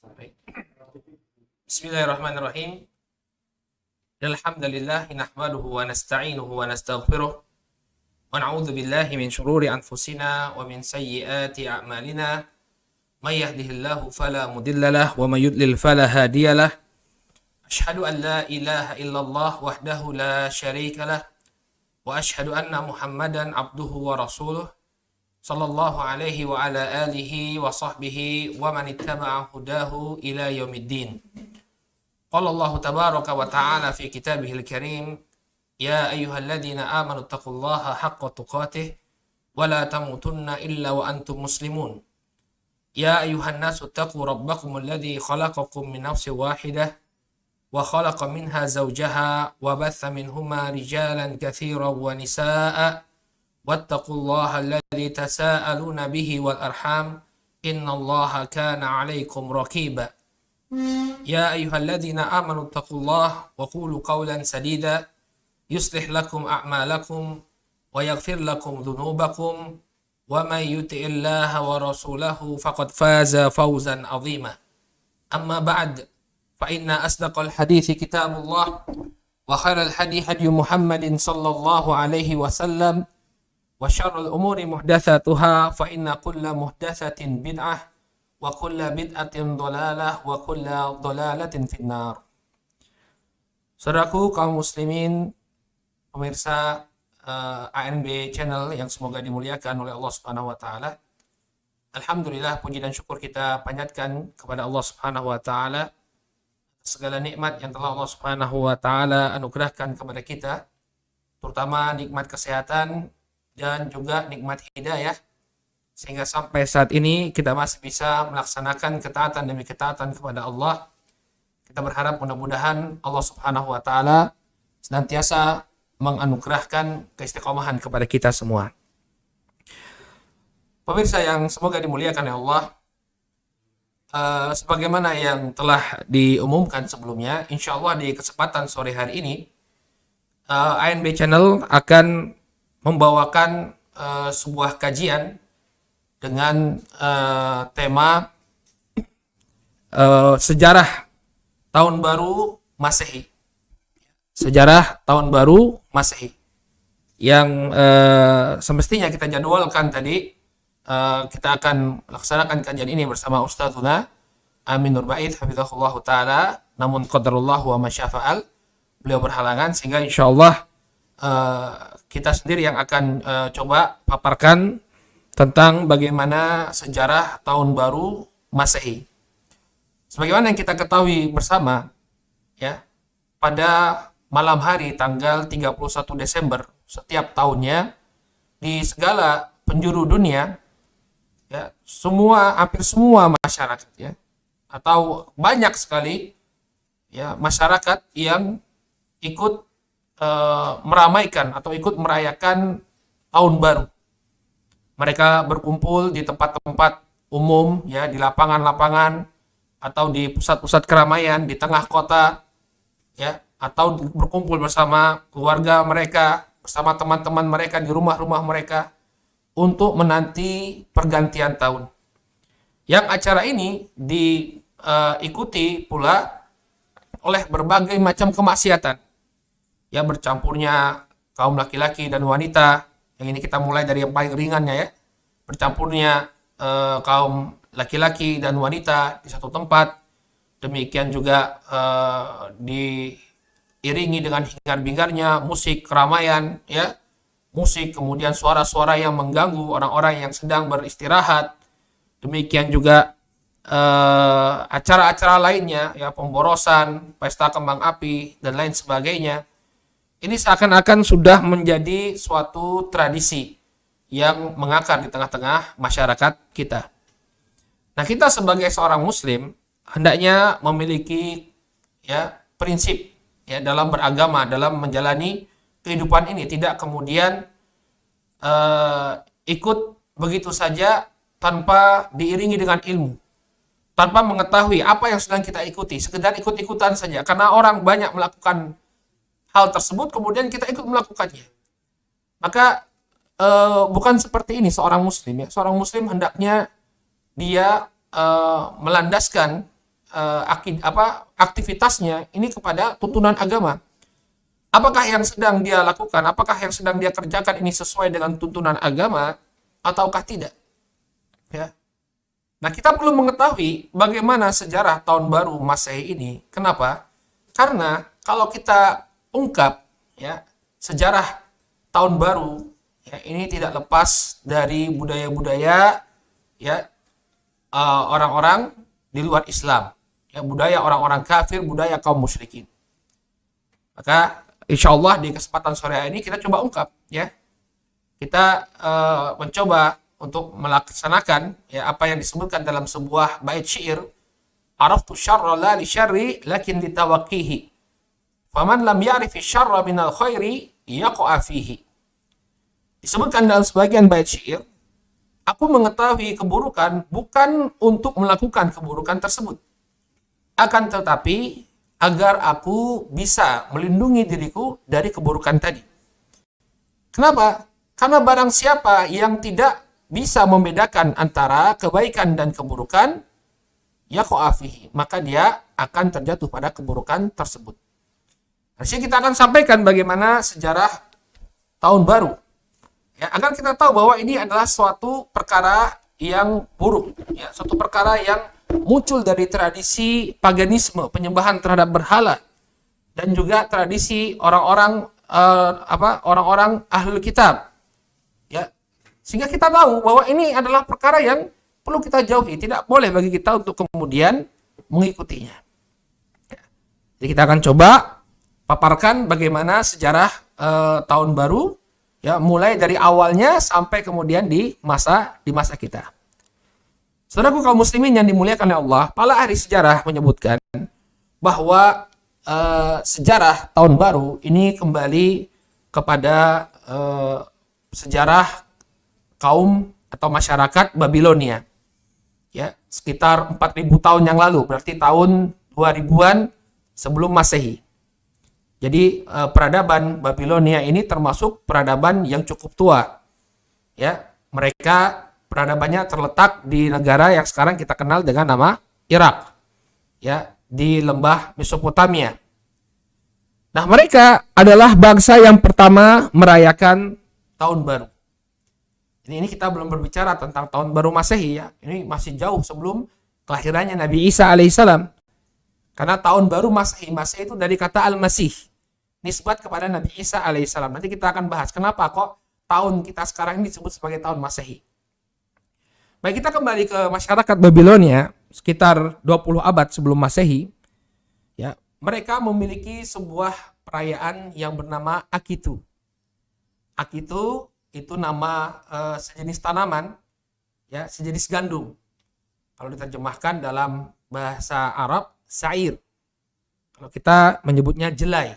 Baik. Bismillahirrahmanirrahim. Alhamdulillah nahmaduhu wa nasta'inuhu wa nastaghfiruh wa na'udzu billahi min shururi anfusina wa min sayyiati a'malina. May yahdihillahu fala mudilla lahu wa may yudlil fala hadiya lahu. Asyhadu an la ilaha illallah wahdahu la syarika lah wa asyhadu anna Muhammadan abduhu wa rasuluh sallallahu alaihi wa ala alihi wa sahbihi wa man ittaba'a hudahu ila yaumiddin. Qala Allah tabaraka wa ta'ala fi kitabihil karim, ya ayyuhalladzina amanu taqullaha haqqa tuqatih wa la tamutunna illa wa antum muslimun. Ya ayyuhan nasu taqu rabbakumul ladzi khalaqakum min nafsin wahidah wa khalaqa minha zawjaha wa batha minhuma rijalan katsiran wa nisaa'a wattaqullaha alladzi tasaaluna bihi wal arham innallaha kana 'alaikum raqiba. Ya ayyuhalladzina amanu taqullaha wa qulu qawlan sadida yuslih lakum a'malakum wa yaghfir lakum dhunubakum wa may yuti'illaha wa rasulahu faqad faza fawzan 'azima. Amma ba'd, fa inna asdaqal hadithi kitabullah wa khairal hadi hadi Muhammadin sallallahu alaihi wasallam wa syarrul umuri muhdatsatuha fa inna kulla muhdatsatin bid'ah wa kulla bid'atin dhalalah wa kulla dhalalatin finnar. Saudaraku kaum muslimin, pemirsa ANB channel yang semoga dimuliakan oleh Allah Subhanahu wa taala. Alhamdulillah, puji dan syukur kita panjatkan kepada Allah Subhanahu wa taala segala nikmat yang telah Allah Subhanahu wa taala anugerahkan kepada kita, terutama nikmat kesehatan dan juga nikmat hidayah, sehingga sampai saat ini kita masih bisa melaksanakan ketaatan demi ketaatan kepada Allah. Kita berharap mudah-mudahan Allah Subhanahu wa taala senantiasa menganugerahkan keistiqomahan kepada kita semua. Pemirsa yang semoga dimuliakan oleh Allah, sebagaimana yang telah diumumkan sebelumnya, insya Allah di kesempatan sore hari ini ANB Channel akan membawakan sebuah kajian dengan tema sejarah tahun baru Masehi. Sejarah tahun baru Masehi yang semestinya kita jadwalkan tadi. Kita akan laksanakan kajian ini bersama Ustadzuna Amin Nur Bait hafizahullah taala, namun qadarullah wa masyafa'al, beliau berhalangan, sehingga insyaallah kita sendiri yang akan coba paparkan tentang bagaimana sejarah tahun baru Masehi. Sebagaimana yang kita ketahui bersama, ya, pada malam hari tanggal 31 Desember setiap tahunnya di segala penjuru dunia, ya, hampir semua masyarakat, ya, atau banyak sekali, ya, masyarakat yang ikut meramaikan atau ikut merayakan tahun baru. Mereka berkumpul di tempat-tempat umum, ya, di lapangan-lapangan atau di pusat-pusat keramaian di tengah kota, ya, atau berkumpul bersama keluarga mereka, bersama teman-teman mereka di rumah-rumah mereka untuk menanti pergantian tahun. Yang acara ini diikuti pula oleh berbagai macam kemaksiatan, ya, bercampurnya kaum laki-laki dan wanita. Yang ini kita mulai dari yang paling ringannya, ya, bercampurnya kaum laki-laki dan wanita di satu tempat. Demikian juga diiringi dengan hingar-bingarnya musik keramaian, ya, musik, kemudian suara-suara yang mengganggu orang-orang yang sedang beristirahat. Demikian juga acara-acara lainnya, ya, pemborosan, pesta kembang api dan lain sebagainya. Ini seakan-akan sudah menjadi suatu tradisi yang mengakar di tengah-tengah masyarakat kita. Nah, kita sebagai seorang muslim hendaknya memiliki, ya, prinsip, ya, dalam beragama, dalam menjalani kehidupan ini, tidak kemudian ikut begitu saja tanpa diiringi dengan ilmu, tanpa mengetahui apa yang sedang kita ikuti, sekedar ikut-ikutan saja karena orang banyak melakukan hal tersebut, kemudian kita ikut melakukannya. Maka bukan seperti ini seorang muslim, ya. Seorang muslim hendaknya dia melandaskan, aktivitasnya ini kepada tuntunan agama. Apakah yang sedang dia lakukan, apakah yang sedang dia kerjakan ini sesuai dengan tuntunan agama ataukah tidak? Ya. Nah, kita perlu mengetahui bagaimana sejarah tahun baru Masehi ini. Kenapa? Karena kalau kita ungkap ya sejarah tahun baru ya, ini tidak lepas dari budaya-budaya ya orang-orang di luar Islam. Ya, budaya orang-orang kafir, budaya kaum musyrikin. Maka insya Allah di kesempatan sore ini kita coba ungkap ya. Kita mencoba untuk melaksanakan ya apa yang disebutkan dalam sebuah bait syair, araftu syarra la li syarri lakin litawaqqihi. Faman lam ya'rifi syarra minal khairi yaqa'a fihi. Disebutkan dalam sebagian bait syair, aku mengetahui keburukan bukan untuk melakukan keburukan tersebut, akan tetapi agar aku bisa melindungi diriku dari keburukan tadi. Kenapa? Karena barang siapa yang tidak bisa membedakan antara kebaikan dan keburukan, yaqa'a fihi, maka dia akan terjatuh pada keburukan tersebut. Harusnya kita akan sampaikan bagaimana sejarah tahun baru. Ya, agar kita tahu bahwa ini adalah suatu perkara yang buruk, ya, suatu perkara yang muncul dari tradisi paganisme, penyembahan terhadap berhala, dan juga tradisi orang-orang orang-orang ahlul kitab. Ya, sehingga kita tahu bahwa ini adalah perkara yang perlu kita jauhi, tidak boleh bagi kita untuk kemudian mengikutinya. Ya. Jadi kita akan coba paparkan bagaimana sejarah tahun baru. Ya, mulai dari awalnya sampai kemudian di masa kita. Saudaraku kaum muslimin yang dimuliakan oleh Allah, para ahli sejarah menyebutkan bahwa sejarah tahun baru ini kembali kepada sejarah kaum atau masyarakat Babilonia. Ya, sekitar 4.000 tahun yang lalu, berarti tahun 2000-an sebelum Masehi. Jadi peradaban Babilonia ini termasuk peradaban yang cukup tua. Ya, mereka peradabannya terletak di negara yang sekarang kita kenal dengan nama Irak. Ya, di lembah Mesopotamia. Nah, mereka adalah bangsa yang pertama merayakan tahun baru. Ini kita belum berbicara tentang tahun baru Masehi ya. Ini masih jauh sebelum kelahirannya Nabi Isa alaihissalam. Karena tahun baru Masehi itu dari kata al-Masih, nisbat kepada Nabi Isa alaihissalam. Nanti kita akan bahas kenapa kok tahun kita sekarang ini disebut sebagai tahun Masehi. Baik, kita kembali ke masyarakat Babilonia sekitar 20 abad sebelum Masehi. Ya, mereka memiliki sebuah perayaan yang bernama Akitu. Akitu itu nama sejenis tanaman, ya, sejenis gandum. Kalau diterjemahkan dalam bahasa Arab, syair. Kalau kita menyebutnya jelai.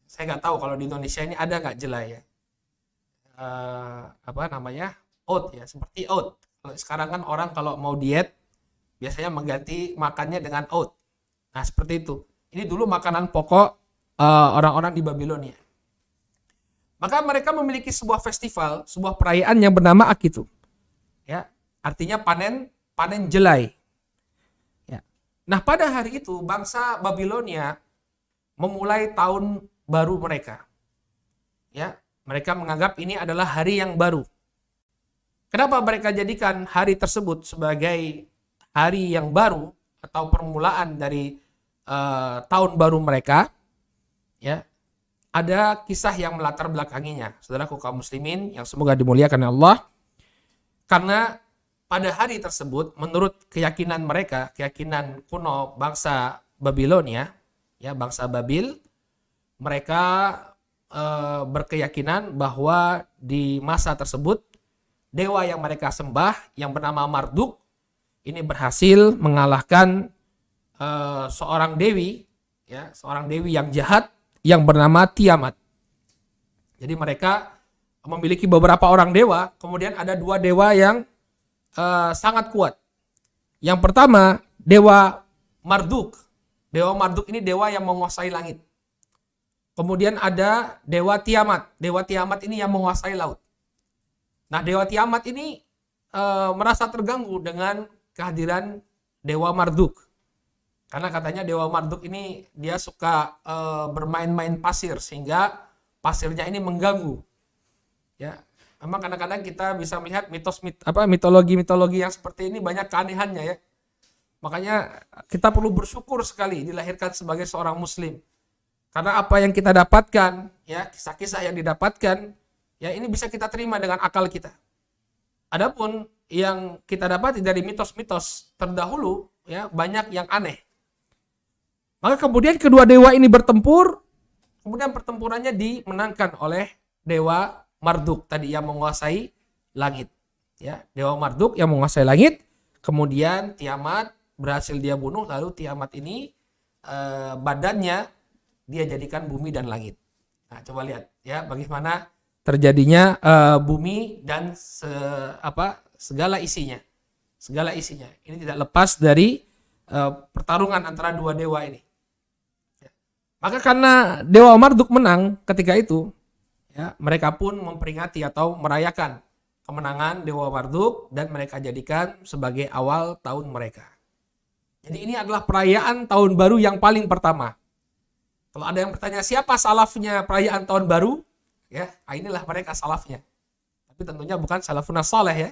Saya nggak tahu kalau di Indonesia ini ada nggak jelai ya. Oat ya, seperti oat. Kalau sekarang kan orang kalau mau diet biasanya mengganti makannya dengan oat. Nah, seperti itu. Ini dulu makanan pokok orang-orang di Babilonia. Maka mereka memiliki sebuah festival, sebuah perayaan yang bernama Akitu. Ya, artinya panen jelai. Ya. Nah, pada hari itu bangsa Babilonia memulai tahun baru mereka. Ya, mereka menganggap ini adalah hari yang baru. Kenapa mereka jadikan hari tersebut sebagai hari yang baru atau permulaan dari tahun baru mereka? Ya, ada kisah yang melatar belakanginya, saudaraku kaum muslimin yang semoga dimuliakan oleh Allah. Karena pada hari tersebut, menurut keyakinan mereka, keyakinan kuno bangsa Babilonia, ya, bangsa Babil, mereka berkeyakinan bahwa di masa tersebut dewa yang mereka sembah yang bernama Marduk ini berhasil mengalahkan seorang dewi, ya, seorang dewi yang jahat yang bernama Tiamat. Jadi mereka memiliki beberapa orang dewa, kemudian ada dua dewa yang sangat kuat. Yang pertama, dewa Marduk. Dewa Marduk ini dewa yang menguasai langit. Kemudian ada Dewa Tiamat. Dewa Tiamat ini yang menguasai laut. Nah, Dewa Tiamat ini merasa terganggu dengan kehadiran Dewa Marduk. Karena katanya Dewa Marduk ini dia suka bermain-main pasir sehingga pasirnya ini mengganggu. Ya, memang kadang-kadang kita bisa melihat mitologi-mitologi yang seperti ini banyak keanehannya ya. Makanya kita perlu bersyukur sekali dilahirkan sebagai seorang muslim. Karena apa yang kita dapatkan, ya, kisah-kisah yang didapatkan, ya ini bisa kita terima dengan akal kita. Adapun yang kita dapati dari mitos-mitos terdahulu, ya, banyak yang aneh. Maka kemudian kedua dewa ini bertempur, kemudian pertempurannya dimenangkan oleh Dewa Marduk tadi yang menguasai langit. Ya, Dewa Marduk yang menguasai langit, kemudian Tiamat berhasil dia bunuh, lalu Tiamat ini badannya dia jadikan bumi dan langit. Nah, coba lihat ya bagaimana terjadinya bumi dan segala isinya. Segala isinya. Ini tidak lepas dari pertarungan antara dua dewa ini. Maka karena Dewa Marduk menang ketika itu, ya, mereka pun memperingati atau merayakan kemenangan Dewa Marduk dan mereka jadikan sebagai awal tahun mereka. Jadi ini adalah perayaan tahun baru yang paling pertama. Kalau ada yang bertanya siapa salafnya perayaan tahun baru, ya, inilah mereka salafnya. Tapi tentunya bukan salafun saleh ya,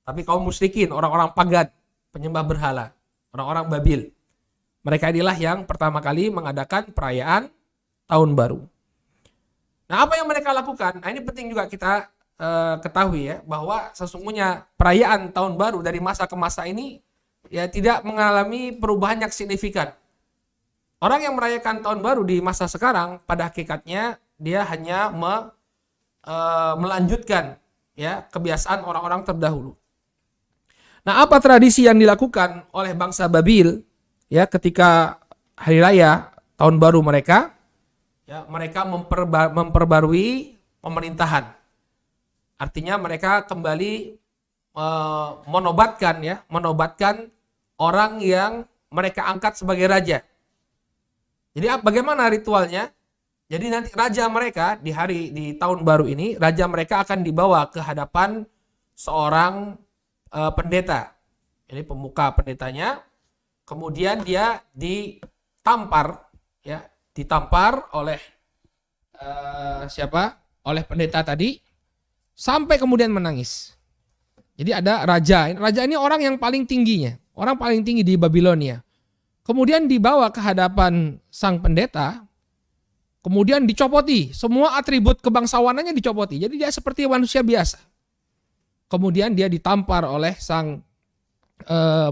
tapi kaum musyrikin, orang-orang pagan, penyembah berhala, orang-orang Babil. Mereka inilah yang pertama kali mengadakan perayaan tahun baru. Nah, apa yang mereka lakukan? Nah, ini penting juga kita ketahui ya, bahwa sesungguhnya perayaan tahun baru dari masa ke masa ini ya tidak mengalami perubahan yang signifikan. Orang yang merayakan tahun baru di masa sekarang pada hakikatnya dia hanya melanjutkan ya kebiasaan orang-orang terdahulu. Nah, apa tradisi yang dilakukan oleh bangsa Babil ya ketika hari raya tahun baru mereka? Ya, mereka memperbarui pemerintahan. Artinya mereka kembali menobatkan orang yang mereka angkat sebagai raja. Jadi bagaimana ritualnya? Jadi nanti raja mereka di tahun baru ini, raja mereka akan dibawa ke hadapan seorang pendeta. Ini pemuka pendetanya. Kemudian dia ditampar oleh oleh pendeta tadi sampai kemudian menangis. Jadi ada raja ini orang yang paling tingginya, orang paling tinggi di Babilonia. Kemudian dibawa ke hadapan sang pendeta, kemudian dicopoti, semua atribut kebangsawanannya dicopoti. Jadi dia seperti manusia biasa. Kemudian dia ditampar oleh sang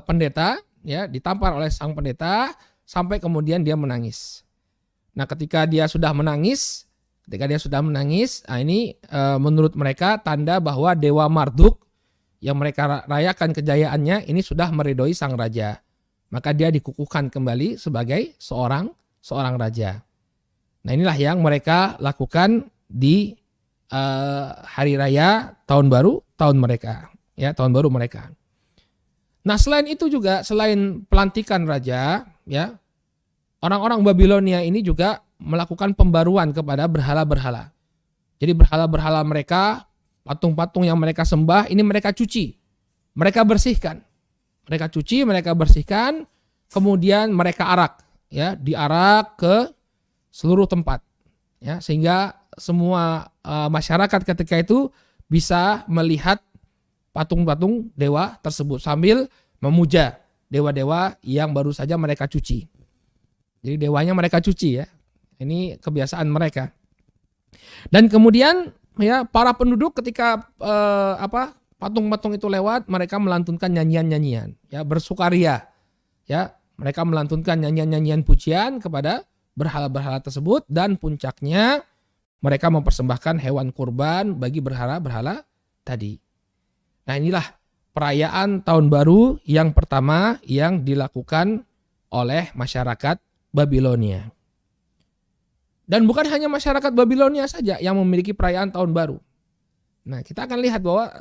pendeta, ya, ditampar oleh sang pendeta sampai kemudian dia menangis. Nah, ketika dia sudah menangis, nah ini menurut mereka tanda bahwa Dewa Marduk yang mereka rayakan kejayaannya ini sudah meridhoi sang raja. Maka dia dikukuhkan kembali sebagai seorang raja. Nah, inilah yang mereka lakukan di hari raya tahun baru mereka. Nah, selain itu juga, selain pelantikan raja, ya, orang-orang Babilonia ini juga melakukan pembaruan kepada berhala-berhala. Jadi berhala-berhala mereka, patung-patung yang mereka sembah, ini mereka cuci, mereka bersihkan. Mereka cuci, mereka bersihkan, kemudian mereka arak, ya, diarak ke seluruh tempat, ya, sehingga semua masyarakat ketika itu bisa melihat patung-patung dewa tersebut sambil memuja dewa-dewa yang baru saja mereka cuci. Jadi dewanya mereka cuci, ya, ini kebiasaan mereka. Dan kemudian ya para penduduk ketika patung-patung itu lewat, mereka melantunkan nyanyian-nyanyian, ya, bersukaria, ya, mereka melantunkan nyanyian-nyanyian pujian kepada berhala-berhala tersebut dan puncaknya mereka mempersembahkan hewan kurban bagi berhala-berhala tadi. Nah, inilah perayaan tahun baru yang pertama yang dilakukan oleh masyarakat Babilonia. Dan bukan hanya masyarakat Babilonia saja yang memiliki perayaan tahun baru. Nah, kita akan lihat bahwa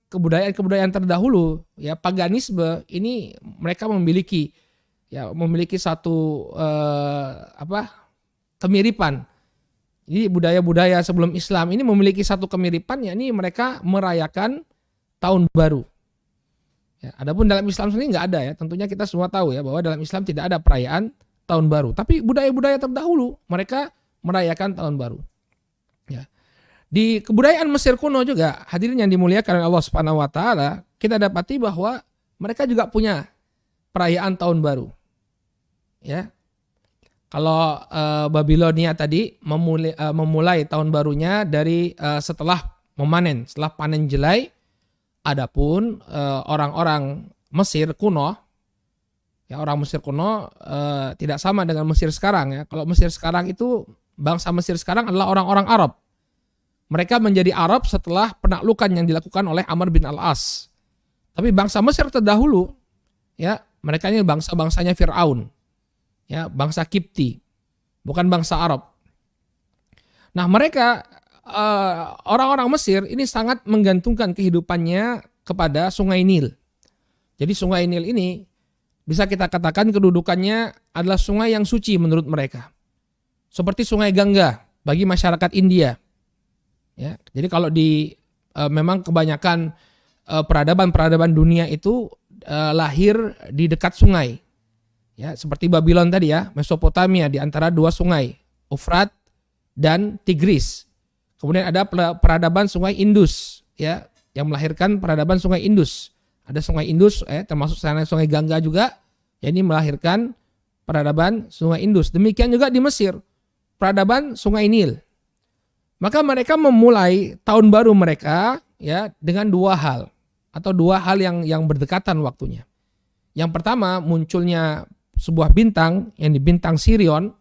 kebudayaan-kebudayaan terdahulu, ya, paganisme ini mereka memiliki satu kemiripan. Jadi budaya-budaya sebelum Islam ini memiliki satu kemiripan, yakni mereka merayakan tahun baru. Ya, adapun dalam Islam sendiri nggak ada ya. Tentunya kita semua tahu ya bahwa dalam Islam tidak ada perayaan tahun baru. Tapi budaya-budaya terdahulu mereka merayakan tahun baru. Ya. Di kebudayaan Mesir kuno juga, hadirin yang dimuliakan oleh Allah Subhanahu wa taala, kita dapati bahwa mereka juga punya perayaan tahun baru. Ya. Kalau Babilonia tadi memulai tahun barunya dari setelah memanen, setelah panen jelai. Adapun orang-orang Mesir kuno, ya orang Mesir kuno tidak sama dengan Mesir sekarang ya. Kalau Mesir sekarang itu, bangsa Mesir sekarang adalah orang-orang Arab. Mereka menjadi Arab setelah penaklukan yang dilakukan oleh Amr bin Al-As. Tapi bangsa Mesir terdahulu, ya mereka ini bangsa-bangsanya Fir'aun, ya bangsa Kipti, bukan bangsa Arab. Nah mereka orang-orang Mesir ini sangat menggantungkan kehidupannya kepada Sungai Nil. Jadi Sungai Nil ini bisa kita katakan kedudukannya adalah sungai yang suci menurut mereka. Seperti Sungai Gangga bagi masyarakat India. Ya, jadi kalau memang kebanyakan peradaban-peradaban dunia itu lahir di dekat sungai. Ya, seperti Babylon tadi ya, Mesopotamia di antara dua sungai, Efrat dan Tigris. Kemudian ada peradaban Sungai Indus, ya, yang melahirkan peradaban Sungai Indus. Ada Sungai Indus, termasuk Sungai Gangga juga, ya, ini melahirkan peradaban Sungai Indus. Demikian juga di Mesir, peradaban Sungai Nil. Maka mereka memulai tahun baru mereka, ya, dengan dua hal atau dua hal yang berdekatan waktunya. Yang pertama, munculnya sebuah bintang yang di bintang Sirion.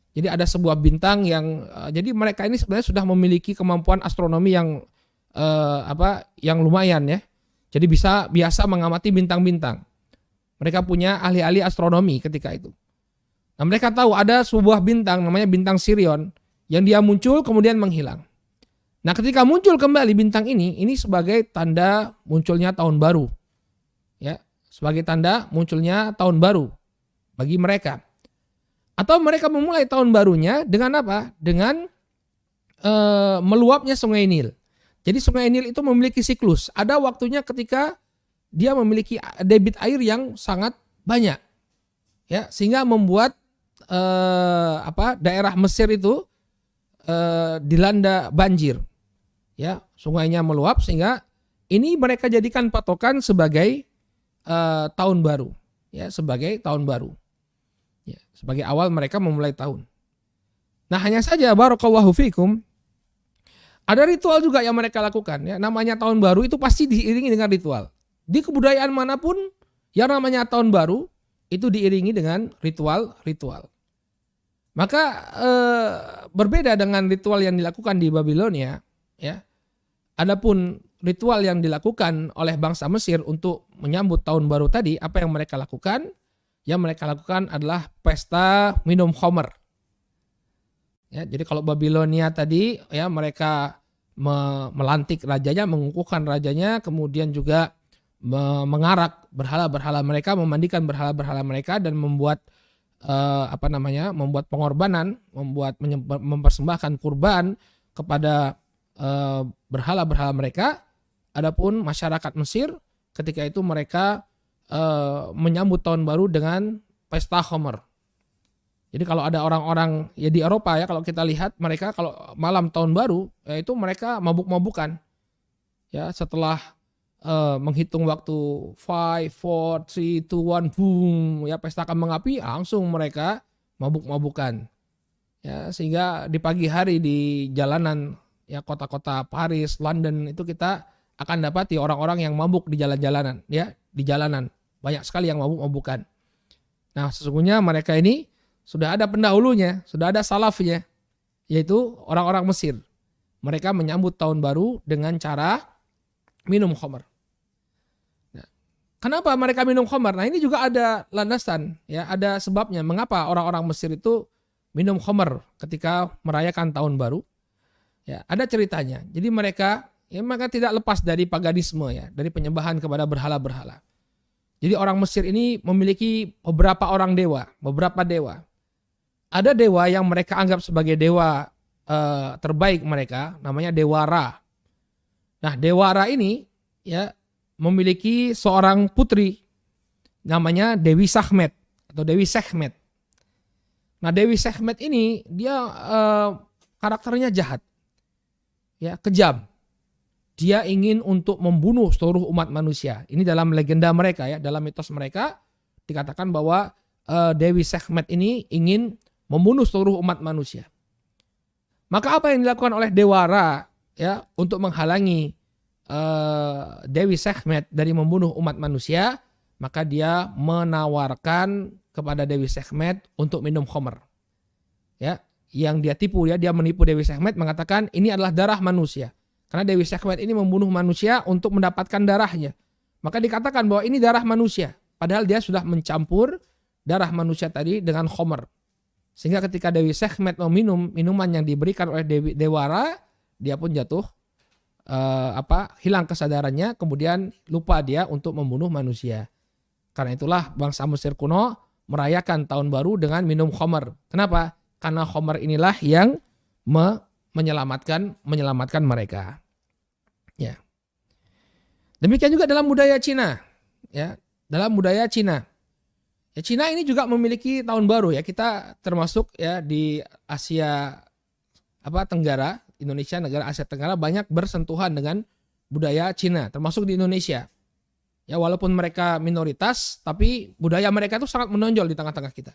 Jadi ada sebuah bintang yang jadi mereka ini sebenarnya sudah memiliki kemampuan astronomi yang lumayan ya. Jadi biasa mengamati bintang-bintang. Mereka punya ahli-ahli astronomi ketika itu. Nah, mereka tahu ada sebuah bintang namanya bintang Sirion yang dia muncul kemudian menghilang. Nah, ketika muncul kembali bintang ini sebagai tanda munculnya tahun baru. Ya, sebagai tanda munculnya tahun baru bagi mereka. Atau mereka memulai tahun barunya dengan apa? Dengan meluapnya Sungai Nil. Jadi Sungai Nil itu memiliki siklus. Ada waktunya ketika dia memiliki debit air yang sangat banyak, ya, sehingga membuat daerah Mesir itu dilanda banjir. Ya, sungainya meluap sehingga ini mereka jadikan patokan sebagai tahun baru, ya, sebagai tahun baru. Ya, sebagai awal mereka memulai tahun. Nah, hanya saja barakallahu fikum, ada ritual juga yang mereka lakukan. Ya, namanya tahun baru itu pasti diiringi dengan ritual. Di kebudayaan manapun yang namanya tahun baru itu diiringi dengan ritual-ritual. Maka berbeda dengan ritual yang dilakukan di Babilonia. Ya, adapun ritual yang dilakukan oleh bangsa Mesir untuk menyambut tahun baru tadi, apa yang mereka lakukan? Yang mereka lakukan adalah pesta minum khamr. Ya, jadi kalau Babilonia tadi, ya, mereka melantik rajanya, mengukuhkan rajanya, kemudian juga mengarak berhala-berhala mereka, memandikan berhala-berhala mereka dan membuat membuat pengorbanan, mempersembahkan kurban kepada berhala-berhala mereka. Adapun masyarakat Mesir ketika itu mereka menyambut tahun baru dengan pesta khamr. Jadi kalau ada orang-orang ya di Eropa ya, kalau kita lihat mereka kalau malam tahun baru yaitu mereka mabuk-mabukan. Ya, setelah menghitung waktu 5, 4, 3, 2, 1 boom, ya pesta kembang api, langsung mereka mabuk-mabukan. Ya, sehingga di pagi hari di jalanan ya kota-kota Paris, London itu kita akan dapati orang-orang yang mabuk di jalan-jalanan, ya, di jalanan. Banyak sekali yang mabuk-mabukan. Nah, sesungguhnya mereka ini sudah ada pendahulunya, sudah ada salafnya, yaitu orang-orang Mesir. Mereka menyambut tahun baru dengan cara minum khamr. Nah, kenapa mereka minum khamr? Nah, ini juga ada landasan, ya, ada sebabnya. Mengapa orang-orang Mesir itu minum khamr ketika merayakan tahun baru? Ya, ada ceritanya. Jadi mereka tidak lepas dari paganisme, ya, dari penyembahan kepada berhala-berhala. Jadi orang Mesir ini memiliki beberapa dewa. Ada dewa yang mereka anggap sebagai dewa terbaik mereka, namanya Dewa Ra. Nah, Dewa Ra ini ya memiliki seorang putri namanya Dewi Sekhmet atau Dewi Sekhmet. Nah, Dewi Sekhmet ini dia karakternya jahat, ya, kejam. Dia ingin untuk membunuh seluruh umat manusia. Ini dalam legenda mereka, ya, dalam mitos mereka dikatakan bahwa Dewi Sekhmet ini ingin membunuh seluruh umat manusia. Maka apa yang dilakukan oleh Dewara, ya, untuk menghalangi Dewi Sekhmet dari membunuh umat manusia? Maka dia menawarkan kepada Dewi Sekhmet untuk minum khamr. Ya, yang dia tipu, ya, dia menipu Dewi Sekhmet, mengatakan ini adalah darah manusia. Karena Dewi Sekhmet ini membunuh manusia untuk mendapatkan darahnya. Maka dikatakan bahwa ini darah manusia. Padahal dia sudah mencampur darah manusia tadi dengan khamr. Sehingga ketika Dewi Sekhmet meminum minuman yang diberikan oleh Dewara, dia pun jatuh hilang kesadarannya, kemudian lupa dia untuk membunuh manusia. Karena itulah bangsa Mesir kuno merayakan tahun baru dengan minum khamr. Kenapa? Karena khamr inilah yang menyelamatkan mereka. Ya. Demikian juga dalam budaya Cina. Ya, dalam budaya Cina. Ya, Cina ini juga memiliki tahun baru, ya. Kita termasuk, ya, di Asia Tenggara, Indonesia, negara Asia Tenggara banyak bersentuhan dengan budaya Cina, termasuk di Indonesia. Ya, walaupun mereka minoritas, tapi budaya mereka itu sangat menonjol di tengah-tengah kita.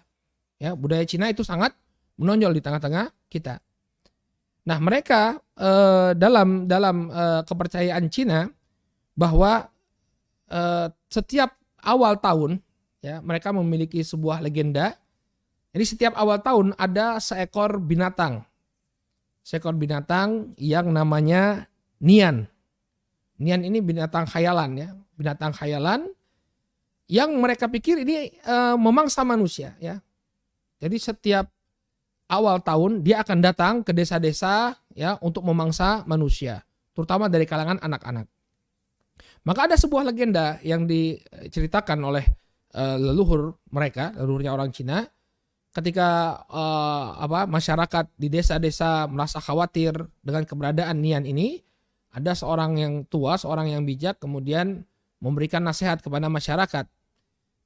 Ya, budaya Cina itu sangat menonjol di tengah-tengah kita. Nah, mereka dalam kepercayaan Cina bahwa setiap awal tahun, ya, mereka memiliki sebuah legenda. Jadi setiap awal tahun ada seekor binatang yang namanya Nian. Nian ini binatang khayalan, ya, binatang khayalan yang mereka pikir ini memangsa manusia, ya. Jadi setiap awal tahun dia akan datang ke desa-desa, ya, untuk memangsa manusia, terutama dari kalangan anak-anak. Maka ada sebuah legenda yang diceritakan oleh leluhurnya orang Cina, ketika masyarakat di desa-desa merasa khawatir dengan keberadaan Nian ini, ada seorang yang tua, seorang yang bijak, kemudian memberikan nasihat kepada masyarakat,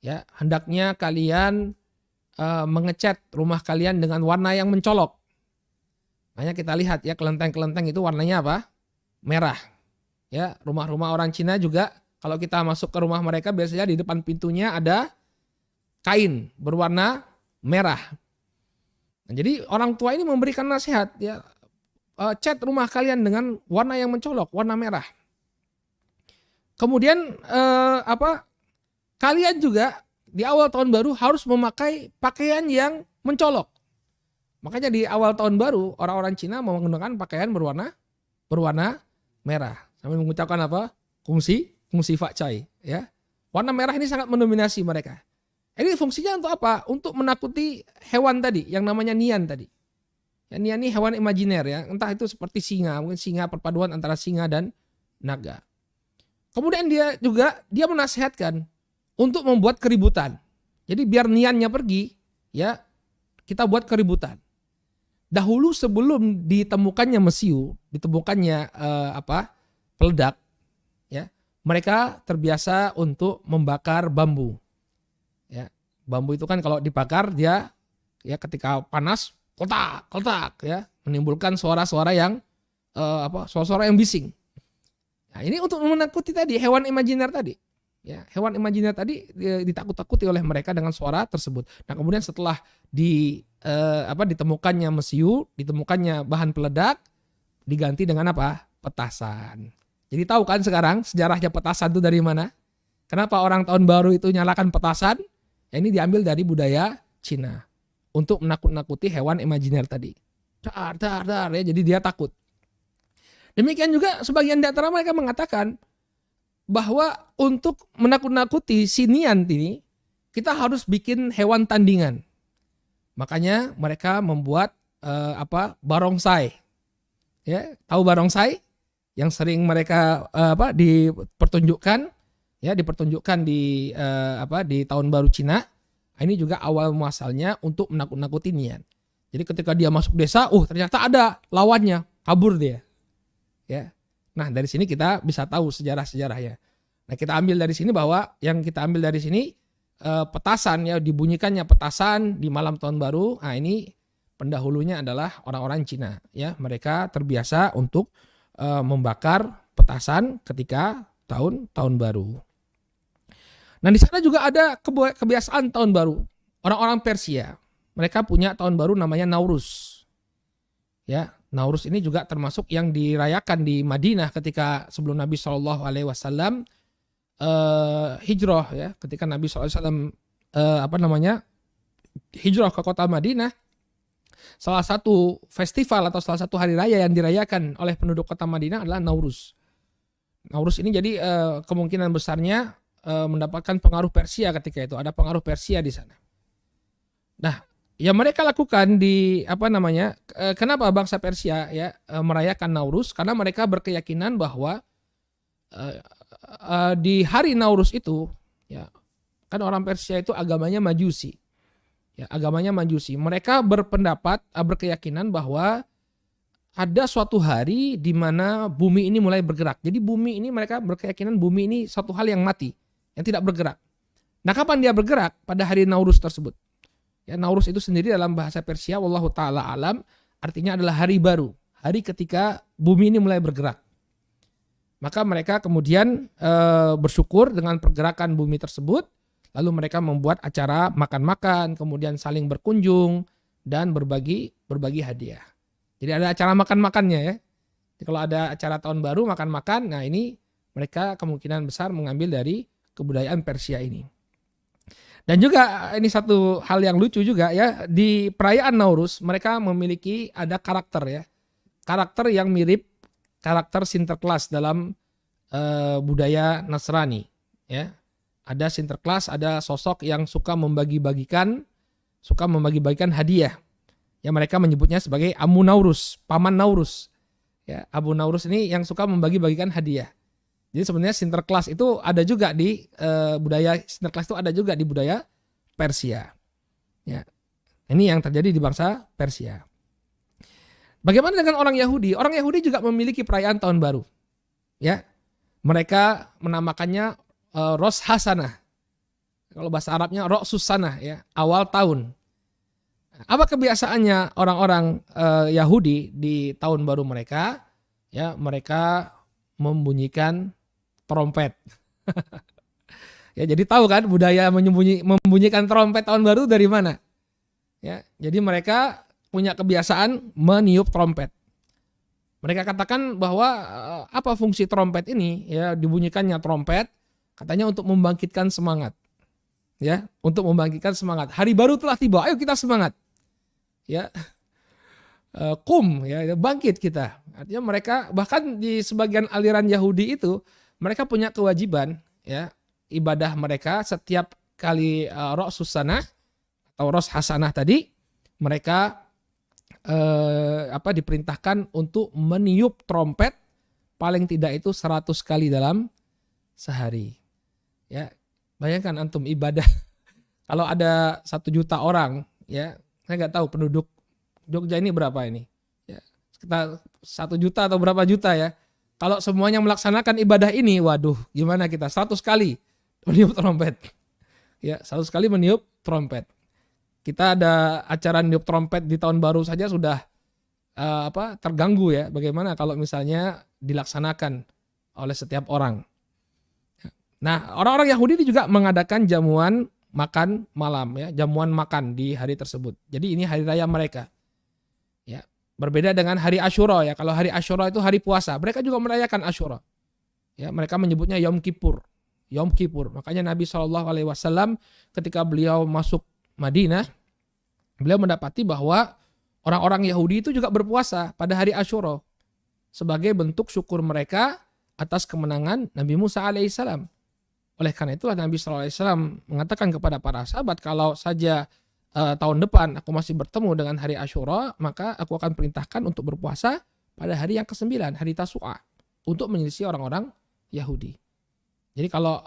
ya, hendaknya kalian mengecat rumah kalian dengan warna yang mencolok. Makanya kita lihat, ya, kelenteng-kelenteng itu warnanya apa? Merah. Ya, rumah-rumah orang Cina juga kalau kita masuk ke rumah mereka biasanya di depan pintunya ada kain berwarna merah. Nah, jadi orang tua ini memberikan nasihat, ya, cat rumah kalian dengan warna yang mencolok, warna merah. Kemudian kalian juga di awal tahun baru harus memakai pakaian yang mencolok. Makanya di awal tahun baru orang-orang Cina menggunakan pakaian berwarna merah. Sambil mengucapkan apa? Kungsi fa cai, ya. Warna merah ini sangat mendominasi mereka. Ini fungsinya untuk apa? Untuk menakuti hewan tadi yang namanya Nian tadi. Ya, Nian ini hewan imajiner, ya. Entah itu seperti singa, mungkin singa perpaduan antara singa dan naga. Kemudian dia menasihatkan untuk membuat keributan. Jadi biar Niannya pergi, ya, kita buat keributan. Dahulu sebelum ditemukannya mesiu, ditemukannya peledak, ya, mereka terbiasa untuk membakar bambu. Ya, bambu itu kan kalau dibakar dia, ya, ketika panas kotak, ya, menimbulkan suara-suara yang suara-suara yang bising. Nah, ini untuk menakuti tadi hewan imajiner tadi. Ya, hewan imajiner tadi ditakut-takuti oleh mereka dengan suara tersebut. Nah, kemudian setelah ditemukannya mesiu, ditemukannya bahan peledak, diganti dengan apa? Petasan. Jadi tahu kan sekarang sejarahnya petasan itu dari mana? Kenapa orang tahun baru itu nyalakan petasan? Ya, ini diambil dari budaya Cina untuk menakut-nakuti hewan imajiner tadi. Dar, ya, jadi dia takut. Demikian juga sebagian di antara mereka mengatakan bahwa untuk menakut-nakuti si Nian ini kita harus bikin hewan tandingan. Makanya mereka membuat barongsai. Ya, tahu barongsai? Yang sering mereka dipertunjukkan di tahun baru Cina. Ini juga awal muasalnya untuk menakut-nakuti Nian. Jadi ketika dia masuk desa, ternyata ada lawannya, kabur dia. Ya. Nah, dari sini kita bisa tahu sejarah-sejarahnya. Nah, kita ambil dari sini bahwa yang kita ambil dari sini petasan ya, dibunyikannya petasan di malam tahun baru. Nah, ini pendahulunya adalah orang-orang Cina ya. Mereka terbiasa untuk membakar petasan ketika tahun baru. Nah, di sana juga ada kebiasaan tahun baru. Orang-orang Persia, mereka punya tahun baru namanya Nauruz. Ya, Nauruz ini juga termasuk yang dirayakan di Madinah ketika sebelum Nabi SAW hijrah ya, ketika Nabi SAW hijrah ke kota Madinah, salah satu festival atau salah satu hari raya yang dirayakan oleh penduduk kota Madinah adalah Nauruz. Nauruz ini jadi kemungkinan besarnya mendapatkan pengaruh Persia ketika itu, ada pengaruh Persia di sana. Nah, yang mereka lakukan di kenapa bangsa Persia ya merayakan Nauruz? Karena mereka berkeyakinan bahwa di hari Nauruz itu ya, kan orang Persia itu agamanya Majusi. Ya, agamanya Majusi. Mereka berkeyakinan bahwa ada suatu hari di mana bumi ini mulai bergerak. Jadi bumi ini, mereka berkeyakinan bumi ini satu hal yang mati, yang tidak bergerak. Nah, kapan dia bergerak? Pada hari Nauruz tersebut. Ya, Nauruz itu sendiri dalam bahasa Persia, wallahu taala alam, artinya adalah hari baru, hari ketika bumi ini mulai bergerak. Maka mereka kemudian bersyukur dengan pergerakan bumi tersebut, lalu mereka membuat acara makan-makan, kemudian saling berkunjung dan berbagi hadiah. Jadi ada acara makan-makannya ya. Jadi kalau ada acara tahun baru makan-makan, nah ini mereka kemungkinan besar mengambil dari kebudayaan Persia ini. Dan juga ini satu hal yang lucu juga ya, di perayaan Nauruz mereka memiliki ada karakter ya. Karakter yang mirip karakter Sinterklas dalam budaya Nasrani ya. Ada Sinterklas, ada sosok yang suka membagi-bagikan hadiah. Ya, mereka menyebutnya sebagai Amu Nauruz, paman Nauruz. Ya, Abu Nauruz ini yang suka membagi-bagikan hadiah. Jadi sebenarnya Sinterklas itu ada juga di budaya Sinterklas itu ada juga di budaya Persia. Ya. Ini yang terjadi di bangsa Persia. Bagaimana dengan orang Yahudi? Orang Yahudi juga memiliki perayaan tahun baru. Ya. Mereka menamakannya Rosh Hasanah. Kalau bahasa Arabnya Ro'sus Sanah ya, awal tahun. Apa kebiasaannya orang-orang Yahudi di tahun baru mereka? Ya, mereka membunyikan trompet. Ya, jadi tahu kan budaya membunyikan trompet tahun baru dari mana? Ya, jadi mereka punya kebiasaan meniup trompet. Mereka katakan bahwa apa fungsi trompet ini? Ya, dibunyikannya trompet katanya untuk membangkitkan semangat. Ya, untuk membangkitkan semangat. Hari baru telah tiba. Ayo kita semangat. Ya. Ya, bangkit kita. Artinya mereka bahkan di sebagian aliran Yahudi itu mereka punya kewajiban ya, ibadah mereka setiap kali Rosh Hasanah atau Rosh Hasanah tadi mereka diperintahkan untuk meniup trompet paling tidak itu 100 kali dalam sehari. Ya, bayangkan antum ibadah kalau ada 1 juta orang ya, saya nggak tahu penduduk Jogja ini berapa ini? Ya, sekitar 1 juta atau berapa juta ya. Kalau semuanya melaksanakan ibadah ini, waduh, gimana kita? 100 kali meniup trompet. Ya, 100 kali meniup trompet. Kita ada acara niup trompet di tahun baru saja sudah terganggu ya. Bagaimana kalau misalnya dilaksanakan oleh setiap orang? Nah, orang-orang Yahudi juga mengadakan jamuan makan malam ya, jamuan makan di hari tersebut. Jadi ini hari raya mereka. Ya, berbeda dengan hari Asyura ya. Kalau hari Asyura itu hari puasa, mereka juga merayakan Asyura. Ya, mereka menyebutnya Yom Kippur. Yom Kippur. Makanya Nabi SAW ketika beliau masuk Madinah, beliau mendapati bahwa orang-orang Yahudi itu juga berpuasa pada hari Asyura sebagai bentuk syukur mereka atas kemenangan Nabi Musa alaihissalam. Oleh karena itulah Nabi SAW mengatakan kepada para sahabat, kalau saja tahun depan aku masih bertemu dengan hari Asyura, maka aku akan perintahkan untuk berpuasa pada hari yang ke-9, hari Tasu'a, untuk menyelisih orang-orang Yahudi. Jadi kalau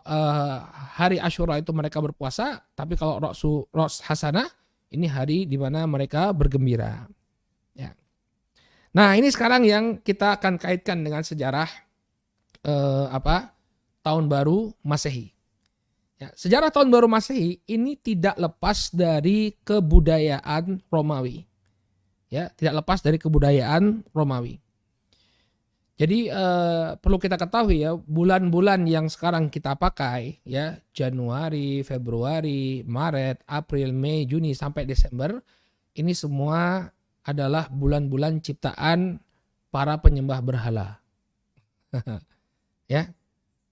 hari Asyura itu mereka berpuasa, tapi kalau Rosh Hasanah ini hari di mana mereka bergembira. Ya. Nah, ini sekarang yang kita akan kaitkan dengan sejarah tahun baru Masehi. Ya, sejarah tahun baru Masehi ini tidak lepas dari kebudayaan Romawi. Ya, tidak lepas dari kebudayaan Romawi. Jadi perlu kita ketahui ya, bulan-bulan yang sekarang kita pakai ya, Januari, Februari, Maret, April, Mei, Juni sampai Desember, ini semua adalah bulan-bulan ciptaan para penyembah berhala. Ya,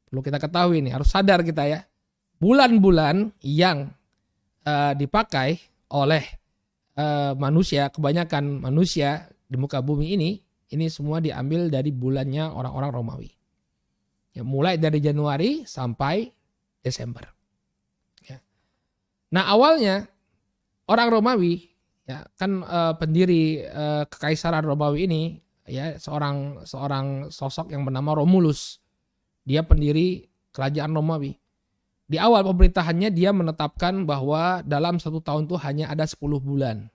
perlu kita ketahui nih, harus sadar kita ya. Bulan-bulan yang dipakai oleh manusia, kebanyakan manusia di muka bumi ini semua diambil dari bulannya orang-orang Romawi. Ya, mulai dari Januari sampai Desember. Ya. Nah awalnya orang Romawi, ya kan pendiri kekaisaran Romawi ini, ya seorang sosok yang bernama Romulus. Dia pendiri kerajaan Romawi. Di awal pemerintahannya dia menetapkan bahwa dalam 1 tahun itu hanya ada 10 bulan.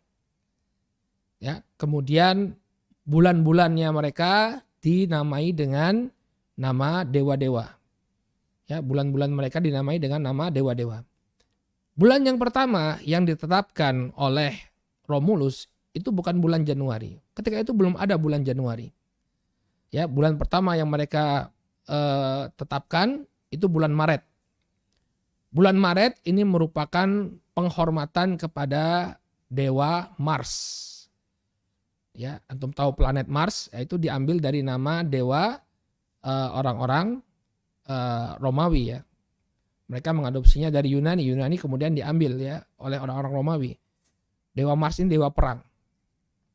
Ya, kemudian bulan-bulannya mereka dinamai dengan nama dewa-dewa. Ya, bulan-bulan mereka dinamai dengan nama dewa-dewa. Bulan yang pertama yang ditetapkan oleh Romulus itu bukan bulan Januari. Ketika itu belum ada bulan Januari. Ya, bulan pertama yang mereka tetapkan itu bulan Maret. Bulan Maret ini merupakan penghormatan kepada dewa Mars. Ya, antum tahu planet Mars, yaitu diambil dari nama dewa orang-orang Romawi ya. Mereka mengadopsinya dari Yunani kemudian diambil ya oleh orang-orang Romawi. Dewa Mars ini dewa perang.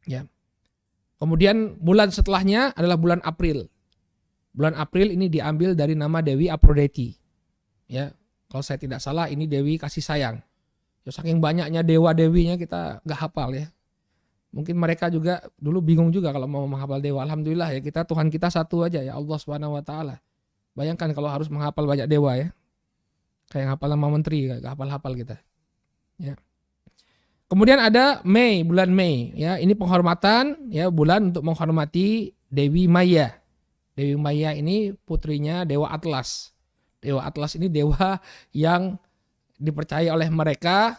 Ya. Kemudian bulan setelahnya adalah bulan April. Bulan April ini diambil dari nama Dewi Aphrodite. Ya, kalau saya tidak salah ini Dewi kasih sayang. Ya, saking banyaknya dewa-dewinya kita nggak hafal ya. Mungkin mereka juga dulu bingung juga kalau mau menghafal dewa. Alhamdulillah ya, kita Tuhan kita satu aja ya, Allah Subhanahu wa taala. Bayangkan kalau harus menghafal banyak dewa ya. Kayak hafal nama menteri, gak hafal-hafal kita. Ya. Kemudian ada Mei, bulan Mei ya. Ini penghormatan ya, bulan untuk menghormati Dewi Maya. Dewi Maya ini putrinya Dewa Atlas. Dewa Atlas ini dewa yang dipercaya oleh mereka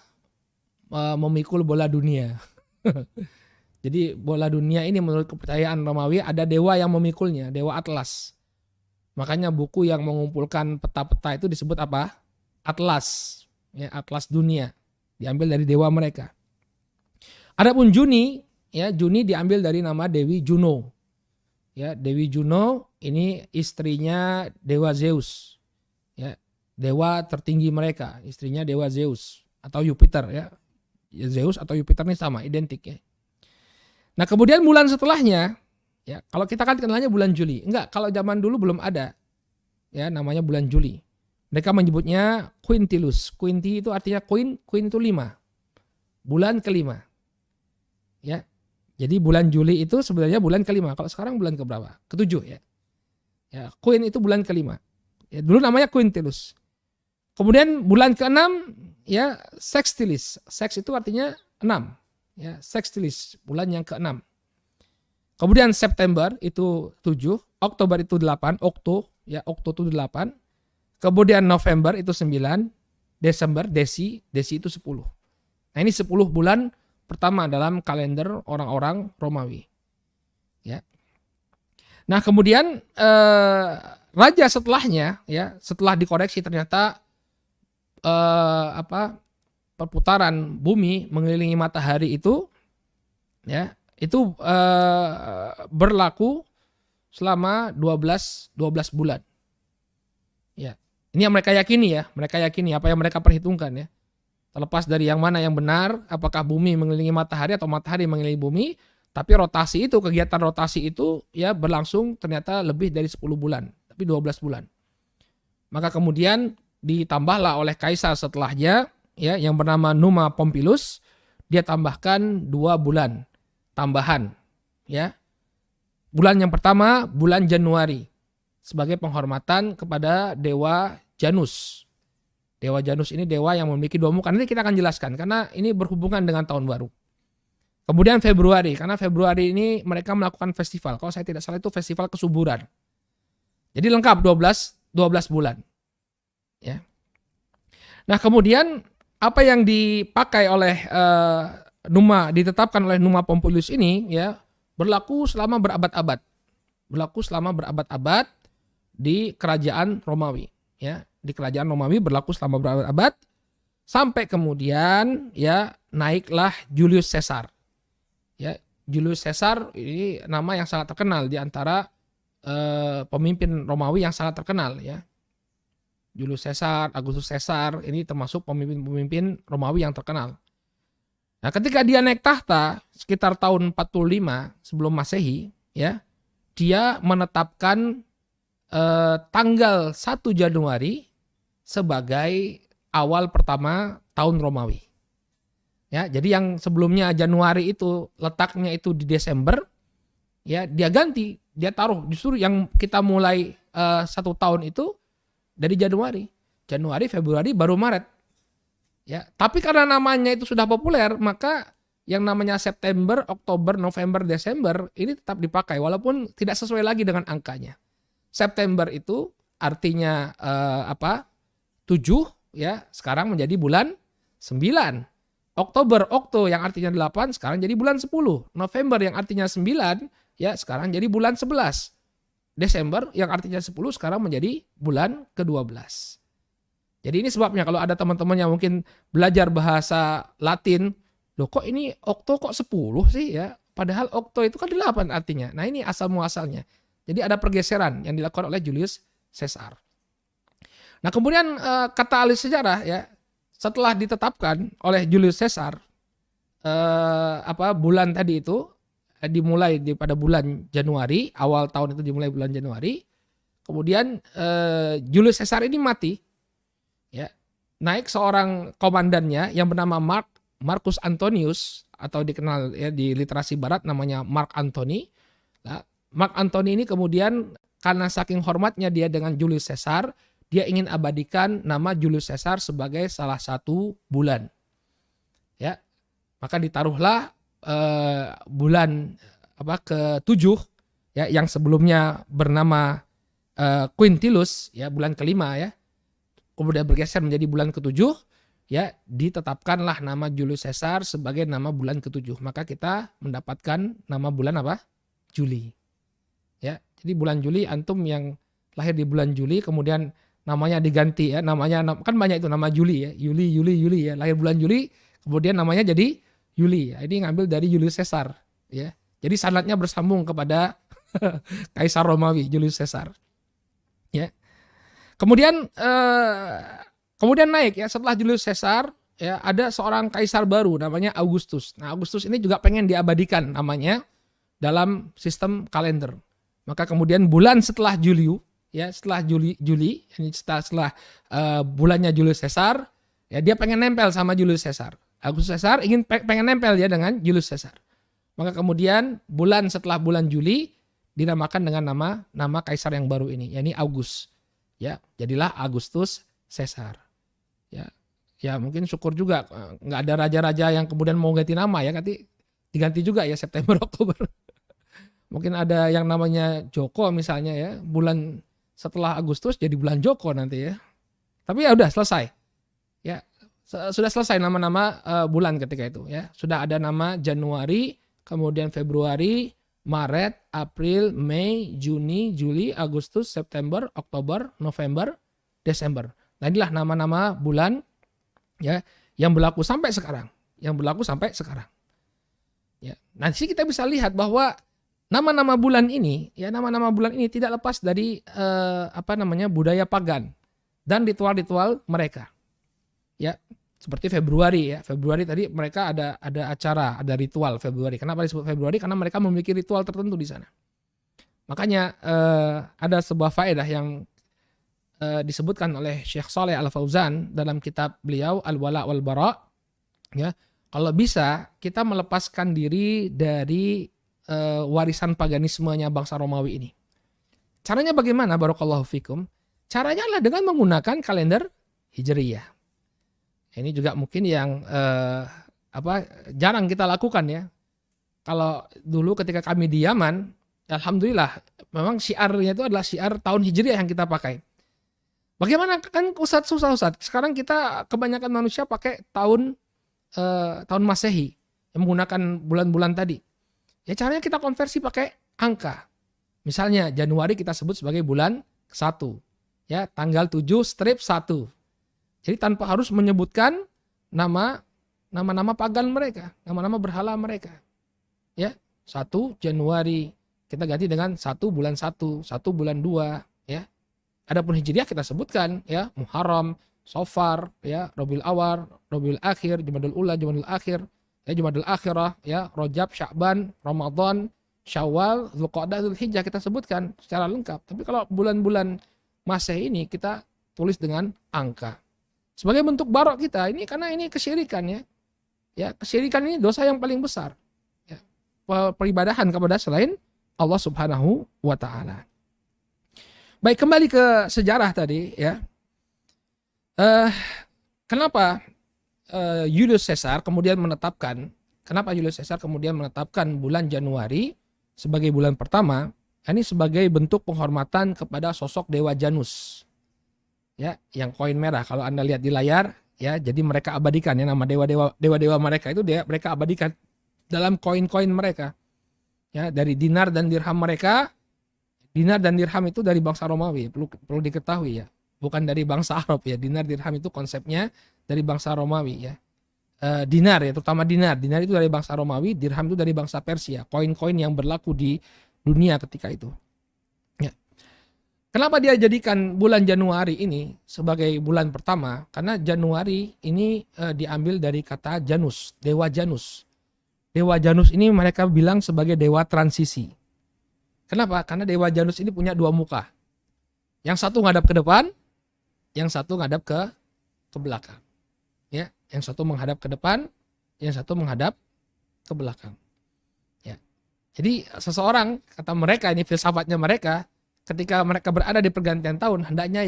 memikul bola dunia. Jadi bola dunia ini menurut kepercayaan Romawi ada dewa yang memikulnya, Dewa Atlas. Makanya buku yang mengumpulkan peta-peta itu disebut apa? Atlas. Ya, Atlas dunia. Diambil dari dewa mereka. Adapun Juni, ya Juni diambil dari nama Dewi Juno. Ya, Dewi Juno ini istrinya Dewa Zeus. Ya, dewa tertinggi mereka, istrinya Dewa Zeus atau Jupiter ya. Zeus atau Jupiter ini sama, identik ya. Nah kemudian bulan setelahnya, ya kalau kita kan kenalnya bulan Juli. Enggak, kalau zaman dulu belum ada, ya namanya bulan Juli. Mereka menyebutnya Quintilus. Quinti itu artinya Queen itu 5. Bulan kelima. Ya, jadi bulan Juli itu sebenarnya bulan kelima. Kalau sekarang bulan keberapa? Ketujuh ya. Ya, Queen itu bulan kelima. Ya, dulu namanya Quintilus. Kemudian bulan ke-6 ya Sextilis. Sex itu artinya 6. Ya, Sextilis, bulan yang ke-6. Kemudian September itu 7, Oktober itu 8, Okto itu 8. Kemudian November itu 9, Desember Desi itu 10. Nah, ini 10 bulan pertama dalam kalender orang-orang Romawi. Ya. Nah, kemudian raja setelahnya ya, setelah dikoreksi ternyata perputaran bumi mengelilingi matahari itu ya itu berlaku selama 12 bulan. Ya. Ini yang mereka yakini ya, apa yang mereka perhitungkan ya. Terlepas dari yang mana yang benar, apakah bumi mengelilingi matahari atau matahari mengelilingi bumi, tapi kegiatan rotasi itu ya berlangsung ternyata lebih dari 10 bulan, tapi 12 bulan. Maka kemudian ditambahlah oleh kaisar setelahnya ya yang bernama Numa Pompilius, dia tambahkan 2 bulan tambahan ya. Bulan yang pertama bulan Januari sebagai penghormatan kepada dewa Janus. Dewa Janus ini dewa yang memiliki 2 muka. Nanti kita akan jelaskan karena ini berhubungan dengan tahun baru. Kemudian Februari, karena Februari ini mereka melakukan festival. Kalau saya tidak salah itu festival kesuburan. Jadi lengkap 12 bulan. ya. Nah, kemudian apa yang dipakai oleh ditetapkan oleh Numa Pompilius ini ya berlaku selama berabad-abad. Berlaku selama berabad-abad di kerajaan Romawi, ya. Di kerajaan Romawi berlaku selama berabad-abad sampai kemudian ya naiklah Julius Caesar. Ya, Julius Caesar ini nama yang sangat terkenal di antara pemimpin Romawi yang sangat terkenal, ya. Julius Caesar, Augustus Caesar ini termasuk pemimpin-pemimpin Romawi yang terkenal. Nah, ketika dia naik tahta sekitar tahun 45 sebelum Masehi, ya, dia menetapkan tanggal 1 Januari sebagai awal pertama tahun Romawi. Ya, jadi yang sebelumnya Januari itu letaknya itu di Desember, ya, dia ganti, dia taruh justru yang kita mulai 1 tahun itu dari Januari, Februari, baru Maret. Ya, tapi karena namanya itu sudah populer, maka yang namanya September, Oktober, November, Desember ini tetap dipakai walaupun tidak sesuai lagi dengan angkanya. September itu artinya 7, ya, sekarang menjadi bulan 9. Oktober, Okto yang artinya 8 sekarang jadi bulan 10. November yang artinya 9 ya sekarang jadi bulan 11. Desember yang artinya 10 sekarang menjadi bulan ke-12. Jadi ini sebabnya kalau ada teman-teman yang mungkin belajar bahasa Latin, loh kok ini Okto kok 10 sih ya? Padahal Okto itu kan 8 artinya. Nah, ini asal muasalnya. Jadi ada pergeseran yang dilakukan oleh Julius Caesar. Nah, kemudian kata ahli sejarah ya, setelah ditetapkan oleh Julius Caesar bulan tadi itu dimulai pada bulan Januari, awal tahun itu dimulai bulan Januari. Kemudian Julius Caesar ini mati. Ya. Naik seorang komandannya yang bernama Marcus Antonius atau dikenal ya di literasi barat namanya Mark Antony. Nah, Mark Antony ini kemudian karena saking hormatnya dia dengan Julius Caesar, dia ingin abadikan nama Julius Caesar sebagai salah satu bulan. Ya. Maka ditaruhlah bulan ke-7 ya yang sebelumnya bernama Quintilis ya, bulan kelima ya. Kemudian bergeser menjadi bulan ke-7 ya, ditetapkanlah nama Julius Caesar sebagai nama bulan ke-7. Maka kita mendapatkan nama bulan apa? Juli. Ya, jadi bulan Juli antum yang lahir di bulan Juli kemudian namanya diganti ya, namanya kan banyak itu nama Juli ya, Yuli ya, lahir bulan Juli kemudian namanya jadi Yuli. Ini ngambil dari Julius Caesar ya. Jadi sanadnya bersambung kepada Kaisar Romawi Julius Caesar. Ya. Kemudian naik ya setelah Julius Caesar ya ada seorang kaisar baru namanya Augustus. Nah, Augustus ini juga pengen diabadikan namanya dalam sistem kalender. Maka kemudian bulan setelah Juli ya, setelah Juli ini setelah bulannya Julius Caesar ya, dia pengen nempel sama Julius Caesar. Augustus Caesar pengen nempel ya dengan Julius Caesar. Maka kemudian bulan setelah bulan Juli dinamakan dengan nama kaisar yang baru ini, yakni August. Ya, jadilah Augustus Caesar. Ya. Ya, mungkin syukur juga nggak ada raja-raja yang kemudian mau ganti nama ya, nanti diganti juga ya September Oktober. Mungkin ada yang namanya Joko misalnya ya, bulan setelah Agustus jadi bulan Joko nanti ya. Tapi ya udah selesai. Ya, sudah selesai nama-nama bulan ketika itu ya. Sudah ada nama Januari, kemudian Februari, Maret, April, Mei, Juni, Juli, Agustus, September, Oktober, November, Desember. Nah, inilah nama-nama bulan ya yang berlaku sampai sekarang. Ya. Nanti kita bisa lihat bahwa nama-nama bulan ini tidak lepas dari budaya pagan dan ritual-ritual mereka. Ya, seperti Februari ya. Februari tadi mereka ada acara, ada ritual Februari. Kenapa disebut Februari? Karena mereka memiliki ritual tertentu di sana. Makanya ada sebuah faedah yang disebutkan oleh Syekh Shalih Al-Fauzan dalam kitab beliau Al-Wala wal Bara. Ya, kalau bisa kita melepaskan diri dari warisan paganismenya bangsa Romawi ini. Caranya bagaimana? Barakallahu fikum. Caranya adalah dengan menggunakan kalender Hijriyah. Ini juga mungkin yang jarang kita lakukan ya. Kalau dulu ketika kami di Yaman, alhamdulillah memang syiarnya itu adalah syiar tahun Hijriyah yang kita pakai. Bagaimana kan Ustadz susah Ustadz. Sekarang kita kebanyakan manusia pakai tahun Masehi yang menggunakan bulan-bulan tadi. Ya caranya kita konversi pakai angka. Misalnya Januari kita sebut sebagai bulan 1. Ya, tanggal 7/1. Jadi tanpa harus menyebutkan nama-nama pagan mereka, nama-nama berhala mereka. Ya, 1 Januari kita ganti dengan 1 bulan 1, 1 bulan 2, ya. Adapun Hijriah kita sebutkan ya, Muharram, Safar, ya, Rabiul Awal, Rabiul Akhir, Jumadil Ula, Jumadil Akhir, ya, Jumadil Akhirah, ya, Rajab, Sya'ban, Ramadan, Syawal, Dzulqa'dah, Dzulhijjah kita sebutkan secara lengkap. Tapi kalau bulan-bulan Masehi ini kita tulis dengan angka. Sebagai bentuk barok kita ini karena ini kesyirikan ya. Ya, kesyirikan ini dosa yang paling besar. Ya, peribadahan kepada selain Allah Subhanahu wa taala. Baik, kembali ke sejarah tadi ya. Kenapa Julius Caesar kemudian menetapkan bulan Januari sebagai bulan pertama? Ini sebagai bentuk penghormatan kepada sosok Dewa Janus. Ya, yang koin merah kalau Anda lihat di layar ya, jadi mereka abadikan ya nama dewa-dewa mereka itu mereka abadikan dalam koin-koin mereka. Ya, dari dinar dan dirham mereka. Dinar dan dirham itu dari bangsa Romawi, perlu diketahui ya. Bukan dari bangsa Arab ya. Dinar dirham itu konsepnya dari bangsa Romawi ya. Dinar ya, terutama dinar itu dari bangsa Romawi, dirham itu dari bangsa Persia. Koin-koin yang berlaku di dunia ketika itu. Ya. Kenapa dia jadikan bulan Januari ini sebagai bulan pertama? Karena Januari ini diambil dari kata Janus, dewa Janus. Dewa Janus ini mereka bilang sebagai dewa transisi. Kenapa? Karena Dewa Janus ini punya 2 muka. Yang satu ngadap ke depan, yang satu ngadap ke belakang. Ya, yang satu menghadap ke depan, yang satu menghadap ke belakang. Ya. Jadi seseorang, kata mereka ini filsafatnya mereka, ketika mereka berada di pergantian tahun, hendaknya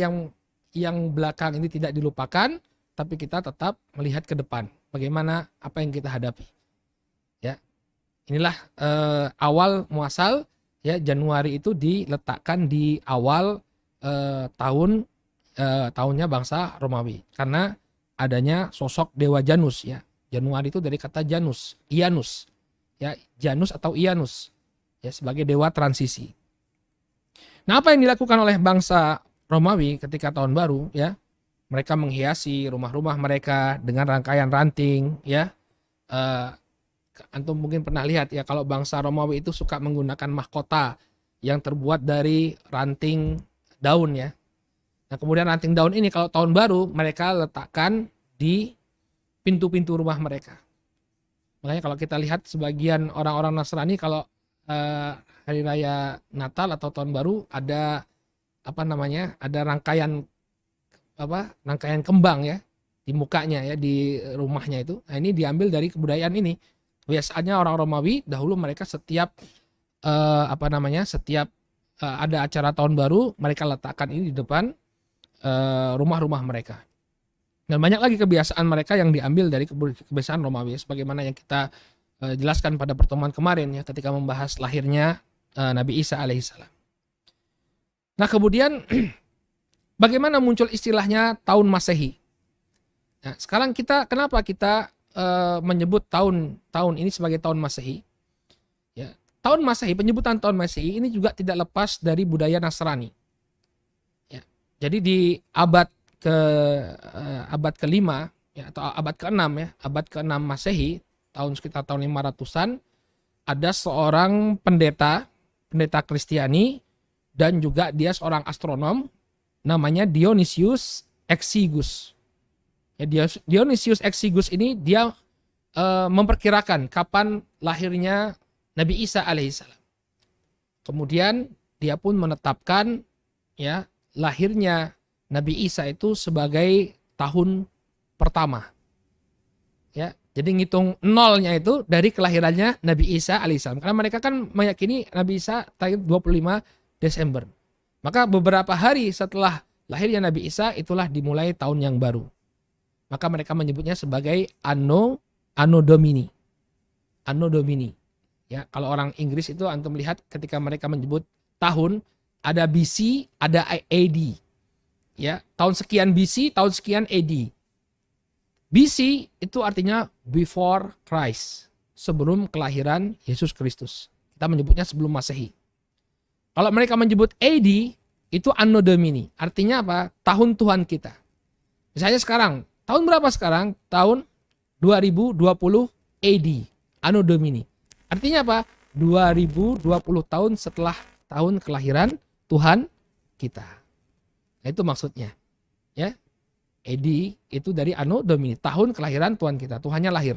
yang belakang ini tidak dilupakan, tapi kita tetap melihat ke depan. Bagaimana apa yang kita hadapi. Ya. Inilah awal muasal. Ya, Januari itu diletakkan di awal tahunnya bangsa Romawi karena adanya sosok Dewa Janus ya. Januari itu dari kata Janus, Ianus. Ya, Janus atau Ianus ya sebagai dewa transisi. Nah, apa yang dilakukan oleh bangsa Romawi ketika tahun baru ya? Mereka menghiasi rumah-rumah mereka dengan rangkaian ranting ya. Antum mungkin pernah lihat ya, kalau bangsa Romawi itu suka menggunakan mahkota yang terbuat dari ranting daun ya. Nah, kemudian ranting daun ini kalau tahun baru mereka letakkan di pintu-pintu rumah mereka. Makanya kalau kita lihat sebagian orang-orang Nasrani kalau hari raya Natal atau tahun baru ada ada rangkaian kembang ya di mukanya ya, di rumahnya itu. Nah, ini diambil dari kebudayaan ini. Biasanya orang Romawi dahulu mereka setiap ada acara tahun baru mereka letakkan ini di depan rumah-rumah mereka. Dan banyak lagi kebiasaan mereka yang diambil dari kebiasaan Romawi, sebagaimana yang kita jelaskan pada pertemuan kemarin ya, ketika membahas lahirnya Nabi Isa alaihissalam. Nah, kemudian bagaimana muncul istilahnya tahun Masehi? Nah, sekarang kenapa kita menyebut tahun ini sebagai tahun Masehi? Ya, tahun Masehi, penyebutan tahun Masehi ini juga tidak lepas dari budaya Nasrani. Ya, jadi di abad ke-5 ya, atau abad ke-6 ya, abad ke-6 Masehi, sekitar tahun 500-an, ada seorang pendeta Kristiani dan juga dia seorang astronom namanya Dionysius Exiguus. Ya, Dionysius Exiguus ini dia memperkirakan kapan lahirnya Nabi Isa alaihissalam. Kemudian dia pun menetapkan ya lahirnya Nabi Isa itu sebagai tahun pertama. Ya, jadi ngitung nolnya itu dari kelahirannya Nabi Isa alaihissalam. Karena mereka kan meyakini Nabi Isa lahir 25 Desember. Maka beberapa hari setelah lahirnya Nabi Isa itulah dimulai tahun yang baru. Maka mereka menyebutnya sebagai Anno Domini. Anno Domini. Ya, kalau orang Inggris itu antum lihat ketika mereka menyebut tahun ada BC, ada AD. Ya, tahun sekian BC, tahun sekian AD. BC itu artinya before Christ, sebelum kelahiran Yesus Kristus. Kita menyebutnya sebelum Masehi. Kalau mereka menyebut AD, itu Anno Domini. Artinya apa? Tahun Tuhan kita. Misalnya sekarang, tahun berapa sekarang? Tahun 2020 AD, Anno Domini. Artinya apa? 2020 tahun setelah tahun kelahiran Tuhan kita. Nah, itu maksudnya. Ya. AD itu dari Anno Domini, tahun kelahiran Tuhan kita. Tuhannya lahir.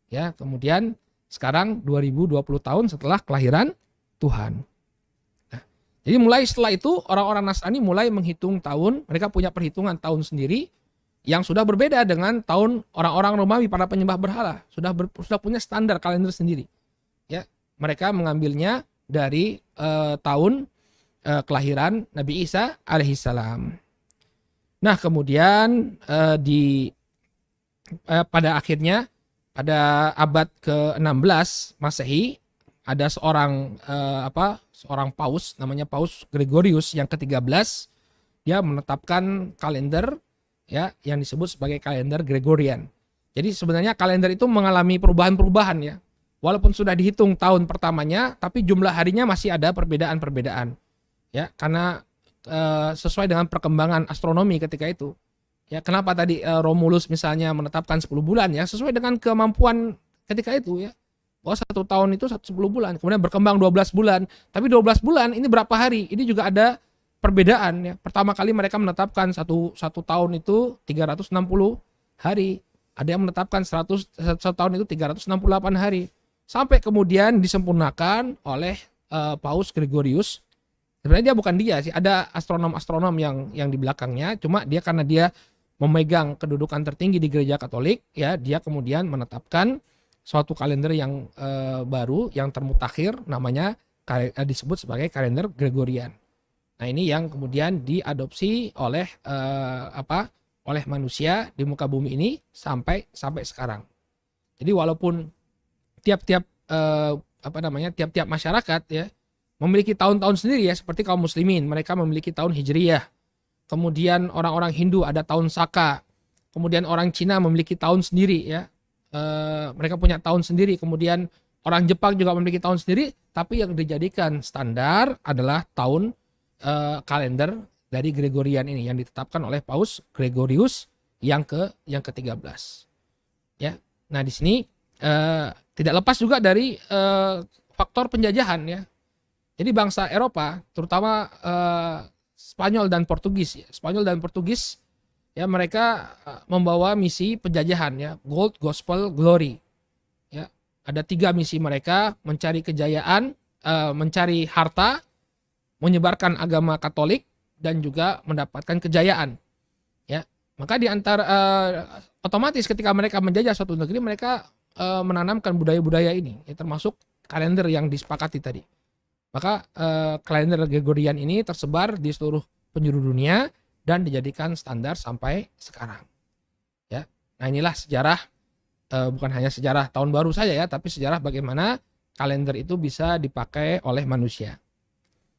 Ya, kemudian sekarang 2020 tahun setelah kelahiran Tuhan. Nah, jadi mulai setelah itu orang-orang Nasrani mulai menghitung tahun, mereka punya perhitungan tahun sendiri yang sudah berbeda dengan tahun orang-orang Romawi para penyembah berhala. Sudah punya standar kalender sendiri. Ya, mereka mengambilnya dari tahun kelahiran Nabi Isa alaihissalam. Nah, kemudian pada akhirnya pada abad ke-16 Masehi ada seorang paus namanya Paus Gregorius yang ke-13. Dia menetapkan kalender ya yang disebut sebagai kalender Gregorian. Jadi sebenarnya kalender itu mengalami perubahan-perubahan ya. Walaupun sudah dihitung tahun pertamanya, tapi jumlah harinya masih ada perbedaan-perbedaan. Ya, karena sesuai dengan perkembangan astronomi ketika itu. Ya, kenapa tadi Romulus misalnya menetapkan 10 bulan ya, sesuai dengan kemampuan ketika itu ya. Bahwa 1 tahun itu 10 bulan, kemudian berkembang 12 bulan. Tapi 12 bulan ini berapa hari? Ini juga ada perbedaan ya. Pertama kali mereka menetapkan satu tahun itu 360 hari. Ada yang menetapkan 1 tahun itu 368 hari. Sampai kemudian disempurnakan oleh Paus Gregorius. Sebenarnya bukan dia sih, ada astronom-astronom yang di belakangnya, cuma dia karena dia memegang kedudukan tertinggi di gereja Katolik, ya dia kemudian menetapkan suatu kalender yang baru, yang termutakhir, namanya disebut sebagai kalender Gregorian. Nah, ini yang kemudian diadopsi oleh oleh manusia di muka bumi ini sampai sekarang. Jadi walaupun tiap-tiap masyarakat ya memiliki tahun-tahun sendiri ya, seperti kaum muslimin, mereka memiliki tahun Hijriyah. Kemudian orang-orang Hindu ada tahun Saka. Kemudian orang Cina memiliki tahun sendiri ya. Mereka punya tahun sendiri. Kemudian orang Jepang juga memiliki tahun sendiri, tapi yang dijadikan standar adalah tahun kalender dari Gregorian ini yang ditetapkan oleh Paus Gregorius yang ke-13. Ya. Nah, di sini tidak lepas juga dari faktor penjajahan ya. Jadi bangsa Eropa, terutama Spanyol dan Portugis, ya mereka membawa misi penjajahan ya, Gold, Gospel, Glory. Ya, ada 3 misi mereka: mencari kejayaan, mencari harta, menyebarkan agama Katolik, dan juga mendapatkan kejayaan. Ya, maka di antara otomatis ketika mereka menjajah suatu negeri, mereka menanamkan budaya-budaya ini, ya, termasuk kalender yang disepakati tadi. Maka kalender Gregorian ini tersebar di seluruh penjuru dunia dan dijadikan standar sampai sekarang. Ya, nah inilah sejarah, bukan hanya sejarah tahun baru saja ya, tapi sejarah bagaimana kalender itu bisa dipakai oleh manusia.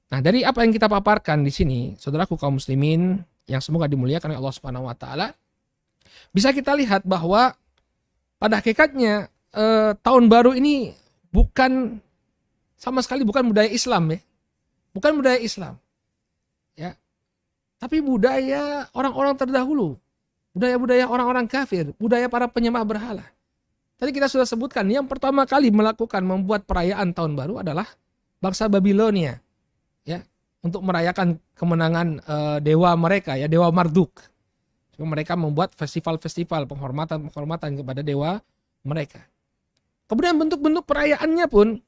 Nah, dari apa yang kita paparkan di sini, saudaraku kaum muslimin yang semoga dimuliakan oleh Allah Subhanahu wa taala, bisa kita lihat bahwa pada hakikatnya tahun baru ini sama sekali bukan budaya Islam ya. Bukan budaya Islam. Ya. Tapi budaya orang-orang terdahulu. Budaya-budaya orang-orang kafir, budaya para penyembah berhala. Tadi kita sudah sebutkan, yang pertama kali membuat perayaan tahun baru adalah bangsa Babilonia. Ya, untuk merayakan kemenangan dewa mereka ya, dewa Marduk. Mereka membuat festival-festival penghormatan kepada dewa mereka. Kemudian bentuk-bentuk perayaannya pun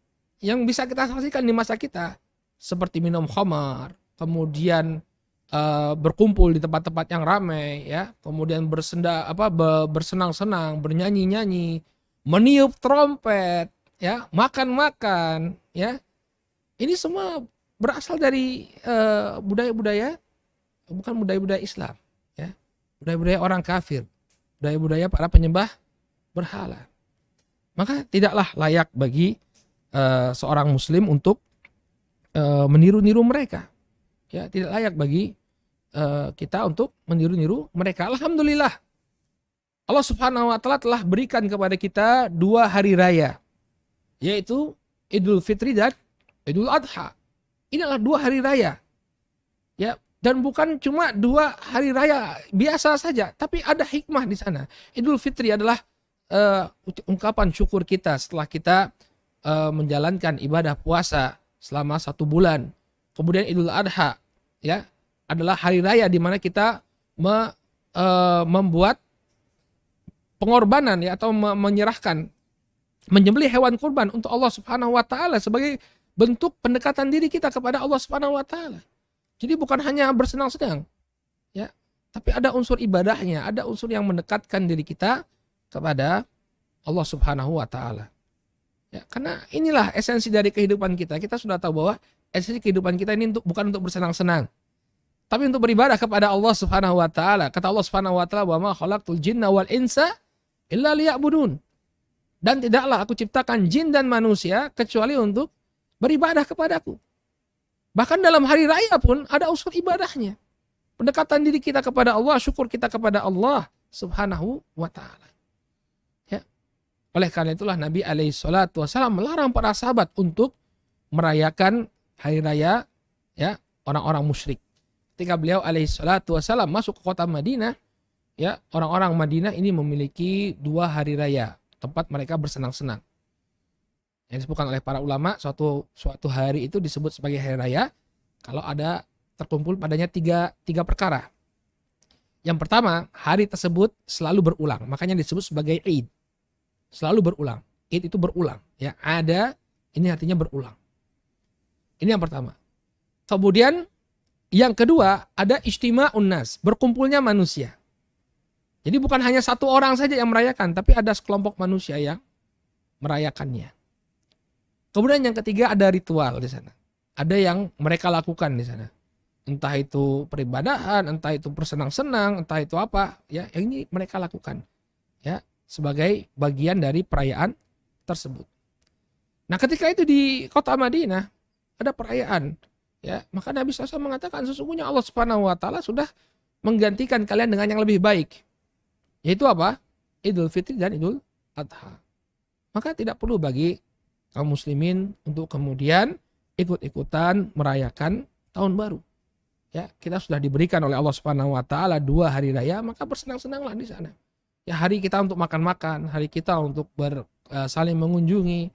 yang bisa kita saksikan di masa kita, seperti minum khamar, kemudian berkumpul di tempat-tempat yang ramai ya, kemudian bersenang-senang, bernyanyi-nyanyi, meniup trompet ya, makan-makan ya. Ini semua berasal dari budaya-budaya, bukan budaya-budaya Islam ya. Budaya-budaya orang kafir, budaya-budaya para penyembah berhala. Maka tidaklah layak bagi seorang muslim untuk meniru-niru mereka. Ya, tidak layak bagi kita untuk meniru-niru mereka. Alhamdulillah, Allah Subhanahu wa taala telah berikan kepada kita 2 hari raya, yaitu Idul Fitri dan Idul Adha. Ini adalah 2 hari raya. Ya, dan bukan cuma 2 hari raya biasa saja, tapi ada hikmah di sana. Idul Fitri adalah ungkapan syukur kita setelah kita menjalankan ibadah puasa selama 1 bulan. Kemudian Idul Adha, ya, adalah hari raya di mana kita membuat pengorbanan, ya, atau menyerahkan, menyembelih hewan kurban untuk Allah Subhanahu wa taala sebagai bentuk pendekatan diri kita kepada Allah Subhanahu wa taala. Jadi bukan hanya bersenang-senang, ya, tapi ada unsur ibadahnya, ada unsur yang mendekatkan diri kita kepada Allah Subhanahu wa taala. Ya, karena inilah esensi dari kehidupan kita. Kita sudah tahu bahwa esensi kehidupan kita ini bukan untuk bersenang-senang, tapi untuk beribadah kepada Allah Subhanahu wa taala. Kata Allah Subhanahu wa taala, "Wa ma khalaqtul jinna wal insa illa liya'budun." Dan tidaklah aku ciptakan jin dan manusia kecuali untuk beribadah kepadaku. Bahkan dalam hari raya pun ada unsur ibadahnya. Pendekatan diri kita kepada Allah, syukur kita kepada Allah Subhanahu wa taala. Ya. Oleh karena itulah Nabi alaihi salatu wasallam melarang para sahabat untuk merayakan hari raya, ya, orang-orang musyrik. Ketika beliau alaihi salatu wasallam masuk ke kota Madinah, ya, orang-orang Madinah ini memiliki 2 hari raya, tempat mereka bersenang-senang. Yang disebutkan oleh para ulama, suatu hari itu disebut sebagai hari raya kalau ada terkumpul padanya tiga perkara. Yang pertama, hari tersebut selalu berulang, makanya disebut sebagai Id. Selalu berulang. Id itu berulang, ya. Ada, ini artinya berulang. Ini yang pertama. Kemudian yang kedua, ada ijtima'un nas, berkumpulnya manusia. Jadi bukan hanya 1 orang saja yang merayakan, tapi ada sekelompok manusia yang merayakannya. Kemudian yang ketiga, ada ritual di sana. Ada yang mereka lakukan di sana. Entah itu peribadahan, entah itu bersenang-senang, entah itu apa, ya, yang ini mereka lakukan, ya, sebagai bagian dari perayaan tersebut. Nah, ketika itu di kota Madinah ada perayaan, ya, maka Nabi SAW mengatakan sesungguhnya Allah Subhanahu wa taala sudah menggantikan kalian dengan yang lebih baik. Yaitu apa? Idul Fitri dan Idul Adha. Maka tidak perlu bagi kaum muslimin untuk kemudian ikut-ikutan merayakan tahun baru. Ya, kita sudah diberikan oleh Allah Subhanahu wa taala 2 hari raya, maka bersenang-senanglah di sana. Ya, hari kita untuk makan-makan, hari kita untuk saling mengunjungi,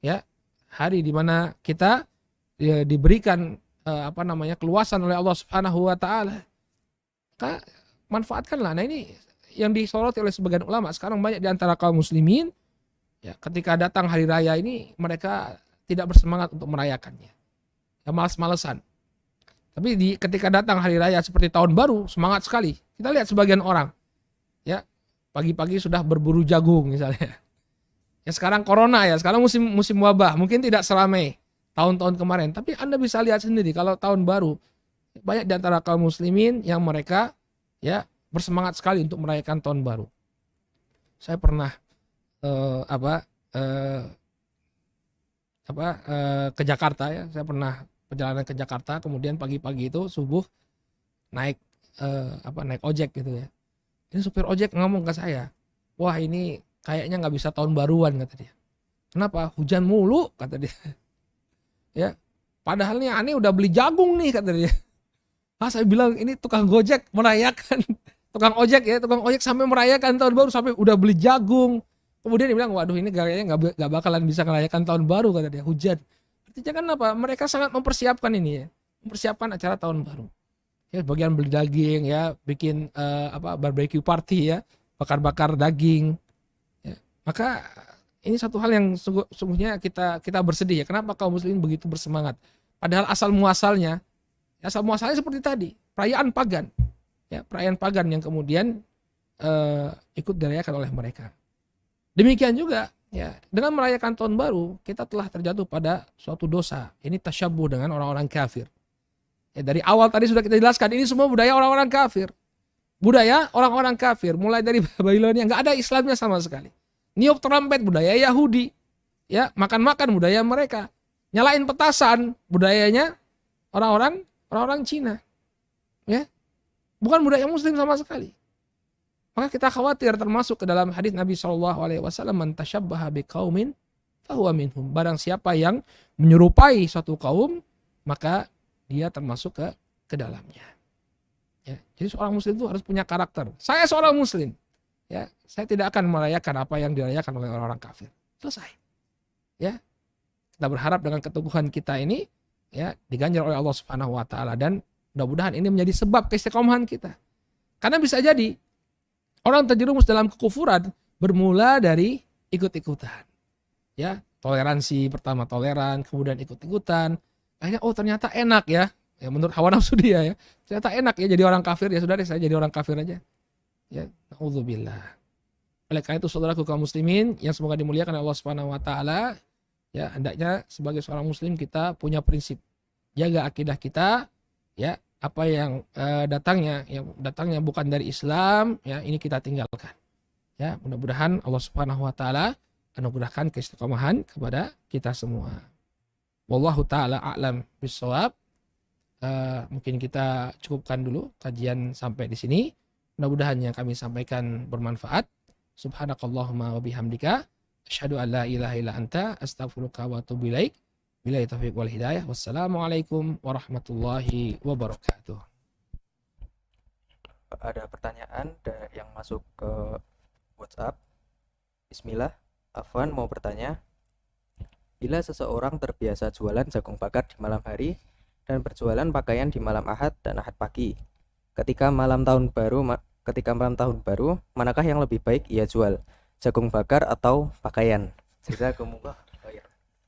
ya. Hari di mana kita, ya, diberikan keluasan oleh Allah Subhanahu wa taala. Maka manfaatkanlah. Nah, ini yang disoroti oleh sebagian ulama. Sekarang banyak di antara kaum muslimin, ya, ketika datang hari raya ini mereka tidak bersemangat untuk merayakannya. Ya, malas-malesan. Tapi ketika datang hari raya seperti tahun baru, semangat sekali. Kita lihat sebagian orang, ya, pagi-pagi sudah berburu jagung misalnya. Ya, sekarang corona, ya, sekarang musim wabah, mungkin tidak seramai tahun-tahun kemarin. Tapi Anda bisa lihat sendiri kalau tahun baru banyak di antara kaum muslimin yang mereka, ya, bersemangat sekali untuk merayakan tahun baru. Saya pernah ke Jakarta, ya. Saya pernah perjalanan ke Jakarta, kemudian pagi-pagi itu subuh naik ojek gitu, ya. Ini supir ojek ngomong ke saya, "Wah, ini kayaknya nggak bisa tahun baruan," kata dia. "Kenapa? Hujan mulu," kata dia. Ya, padahal nih aneh udah beli jagung nih, kata dia. Saya bilang ini tukang gojek merayakan, tukang ojek sampai merayakan tahun baru sampai udah beli jagung. Kemudian dia bilang, "Waduh, ini kayaknya nggak bakalan bisa merayakan tahun baru," kata dia, "hujan." Artinya kan apa? Mereka sangat mempersiapkan ini, ya, mempersiapkan acara tahun baru. Ya, bagian beli daging, ya, bikin barbecue party, ya, bakar-bakar daging. Ya. Maka ini satu hal yang sungguhnya kita bersedih, ya. Kenapa kaum muslimin begitu bersemangat? Padahal asal muasalnya seperti tadi, perayaan pagan, ya, perayaan pagan yang kemudian ikut dirayakan oleh mereka. Demikian juga, ya, dengan merayakan tahun baru kita telah terjatuh pada suatu dosa. Ini tasyabuh dengan orang-orang kafir. Ya, dari awal tadi sudah kita jelaskan, ini semua budaya orang-orang kafir. Budaya orang-orang kafir, mulai dari Babilonia, nggak ada Islamnya sama sekali. Niup trompet budaya Yahudi, ya, makan-makan budaya mereka. Nyalain petasan budayanya orang-orang Cina. Ya. bukan budaya muslim sama sekali. Maka kita khawatir termasuk ke dalam hadis Nabi SAW, man tashabbaha biqaumin fahuwa minhum. Barang siapa yang menyerupai suatu kaum, maka dia termasuk ke dalamnya. Ya, jadi seorang muslim itu harus punya karakter. Saya seorang muslim, ya, saya tidak akan merayakan apa yang dirayakan oleh orang-orang kafir. Selesai. Ya. Kita berharap dengan keteguhan kita ini, ya, diganjar oleh Allah Subhanahu wa taala, dan mudah-mudahan ini menjadi sebab keistiqomahan kita. Karena bisa jadi orang terjerumus dalam kekufuran bermula dari ikut-ikutan. Ya, toleransi, pertama toleran, kemudian ikut-ikutan. Akhirnya ternyata enak ya. Ya menurut hawa nafsu dia ya. Ternyata enak ya jadi orang kafir, ya sudah deh saya jadi orang kafir aja. Ya, naudzubillah. Oleh karena itu saudaraku kaum muslimin yang semoga dimuliakan oleh Allah Subhanahu wa taala, ya hendaknya sebagai seorang muslim kita punya prinsip. Jaga akidah kita, ya, apa yang datangnya bukan dari Islam, ya ini kita tinggalkan. Ya, mudah-mudahan Allah Subhanahu wa taala anugerahkan keistiqomahan kepada kita semua. Wallahu taala a'lam bissawab. Mungkin kita cukupkan dulu kajian sampai di sini. Mudah-mudahan yang kami sampaikan bermanfaat. Subhanakallahumma wa bihamdika asyhadu an la ilaha illa anta astaghfiruka wa atubu ilaik. Billahi taufiq wal hidayah. Wassalamualaikum warahmatullahi wabarakatuh. Ada pertanyaan yang masuk ke WhatsApp. Bismillah, Afwan mau bertanya. Bila seseorang terbiasa jualan jagung bakar di malam hari dan berjualan pakaian di malam Ahad dan Ahad pagi, ketika malam tahun baru, manakah yang lebih baik ia jual, jagung bakar atau pakaian?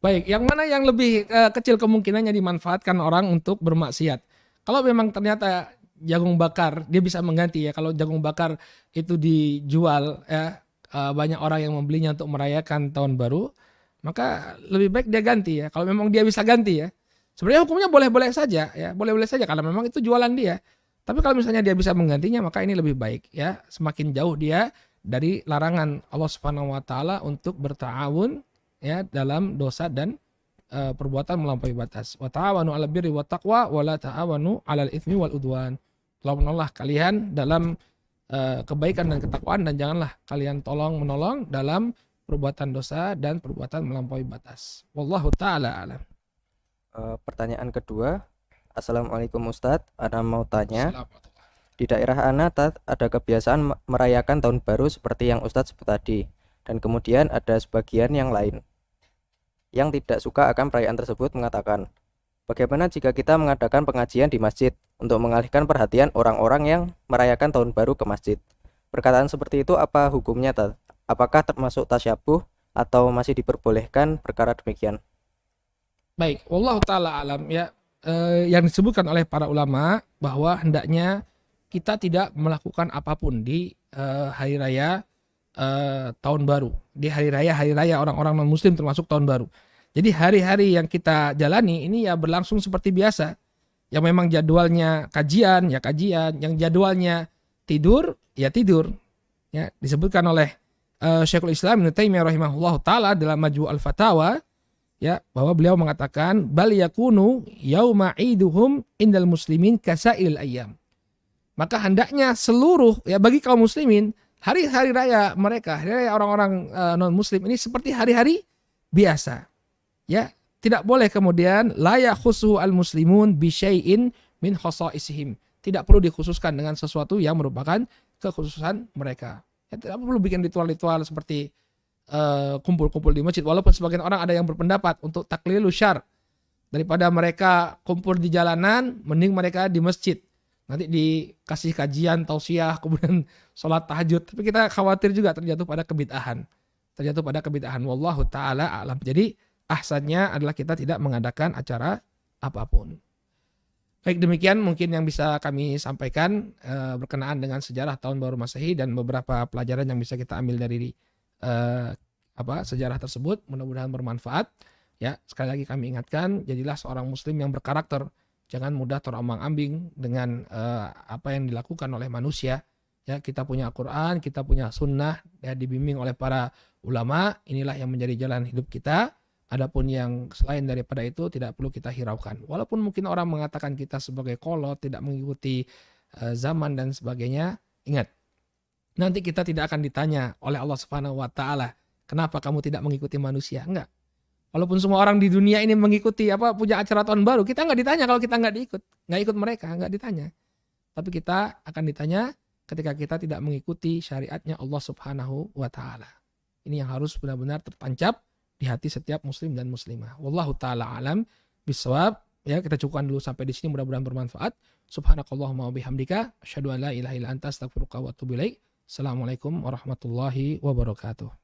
Baik, yang mana yang lebih kecil kemungkinannya dimanfaatkan orang untuk bermaksiat? Kalau memang ternyata jagung bakar dia bisa mengganti ya. Kalau jagung bakar itu dijual ya, banyak orang yang membelinya untuk merayakan tahun baru, maka lebih baik dia ganti ya. Kalau memang dia bisa ganti ya. Sebenarnya hukumnya boleh-boleh saja ya, boleh-boleh saja karena memang itu jualan dia. Tapi kalau misalnya dia bisa menggantinya, maka ini lebih baik ya. Semakin jauh dia dari larangan Allah Subhanahu wa taala untuk berta'awun ya dalam dosa dan perbuatan melampaui batas. Wa ta'awanu 'alal birri wat taqwa wa la ta'awanu 'alal itsmi wal udwan. Tolong-menolonglah kalian dalam kebaikan dan ketakwaan, dan janganlah kalian tolong menolong dalam perbuatan dosa dan perbuatan melampaui batas. Wallahu taala alam. Pertanyaan kedua, Assalamualaikum Ustadz, Ana mau tanya, di daerah Ana ada kebiasaan merayakan tahun baru seperti yang Ustadz sebut tadi, dan kemudian ada sebagian yang lain yang tidak suka akan perayaan tersebut mengatakan, bagaimana jika kita mengadakan pengajian di masjid untuk mengalihkan perhatian orang-orang yang merayakan tahun baru ke masjid? Perkataan seperti itu apa hukumnya, Tad? Apakah termasuk tasyabuh atau masih diperbolehkan perkara demikian? Baik, wallahu taala alam ya. Yang disebutkan oleh para ulama bahwa hendaknya kita tidak melakukan apapun di hari raya tahun baru. Di hari raya orang-orang non muslim termasuk tahun baru. Jadi hari-hari yang kita jalani ini ya berlangsung seperti biasa. Yang memang jadwalnya kajian ya kajian, yang jadwalnya tidur ya tidur. Ya, disebutkan oleh Syekhul Islam Ibnu Taimiyah rahimahullahu taala dalam Majmu' al-Fatawa, ya, bahwa beliau mengatakan bal yakunu yauma iduhum indal muslimin kasail ayyam. Maka hendaknya seluruh ya bagi kaum muslimin hari-hari raya mereka, hari raya orang-orang non muslim ini seperti hari-hari biasa. Ya, tidak boleh kemudian la yakhusu al muslimun bi syai'in min khasaisihim. Tidak perlu dikhususkan dengan sesuatu yang merupakan kekhususan mereka. Ya, tidak perlu bikin ritual-ritual seperti kumpul-kumpul di masjid, walaupun sebagian orang ada yang berpendapat untuk taklilu syar, daripada mereka kumpul di jalanan mending mereka di masjid, nanti dikasih kajian tausiah kemudian sholat tahajud, tapi kita khawatir juga terjatuh pada kebid'ahan. Wallahu taala alam. Jadi ahsannya adalah kita tidak mengadakan acara apapun. Baik, demikian mungkin yang bisa kami sampaikan berkenaan dengan sejarah tahun baru Masehi dan beberapa pelajaran yang bisa kita ambil dari sejarah tersebut. Mudah-mudahan bermanfaat. Ya, sekali lagi kami ingatkan, jadilah seorang muslim yang berkarakter. Jangan mudah terombang-ambing dengan apa yang dilakukan oleh manusia. Ya, kita punya Al-Quran, kita punya sunnah, ya, dibimbing oleh para ulama. Inilah yang menjadi jalan hidup kita. Adapun yang selain daripada itu tidak perlu kita hiraukan. Walaupun mungkin orang mengatakan kita sebagai kolot, tidak mengikuti zaman dan sebagainya. Ingat, nanti kita tidak akan ditanya oleh Allah Subhanahu wa taala, kenapa kamu tidak mengikuti manusia? Enggak. Walaupun semua orang di dunia ini mengikuti punya acara tahun baru, kita nggak ditanya kalau kita nggak ikut mereka, nggak ditanya. Tapi kita akan ditanya ketika kita tidak mengikuti syariatnya Allah Subhanahu wa taala. Ini yang harus benar-benar tertancap di hati setiap muslim dan muslimah. Wallahu taala alam bisawab. Ya, kita cukupkan dulu sampai di sini, mudah-mudahan bermanfaat. Subhanakallahumma wa bihamdika asyhadu an la ilaha illa anta astaghfiruka wa atubu ilaik. Assalamualaikum warahmatullahi wabarakatuh.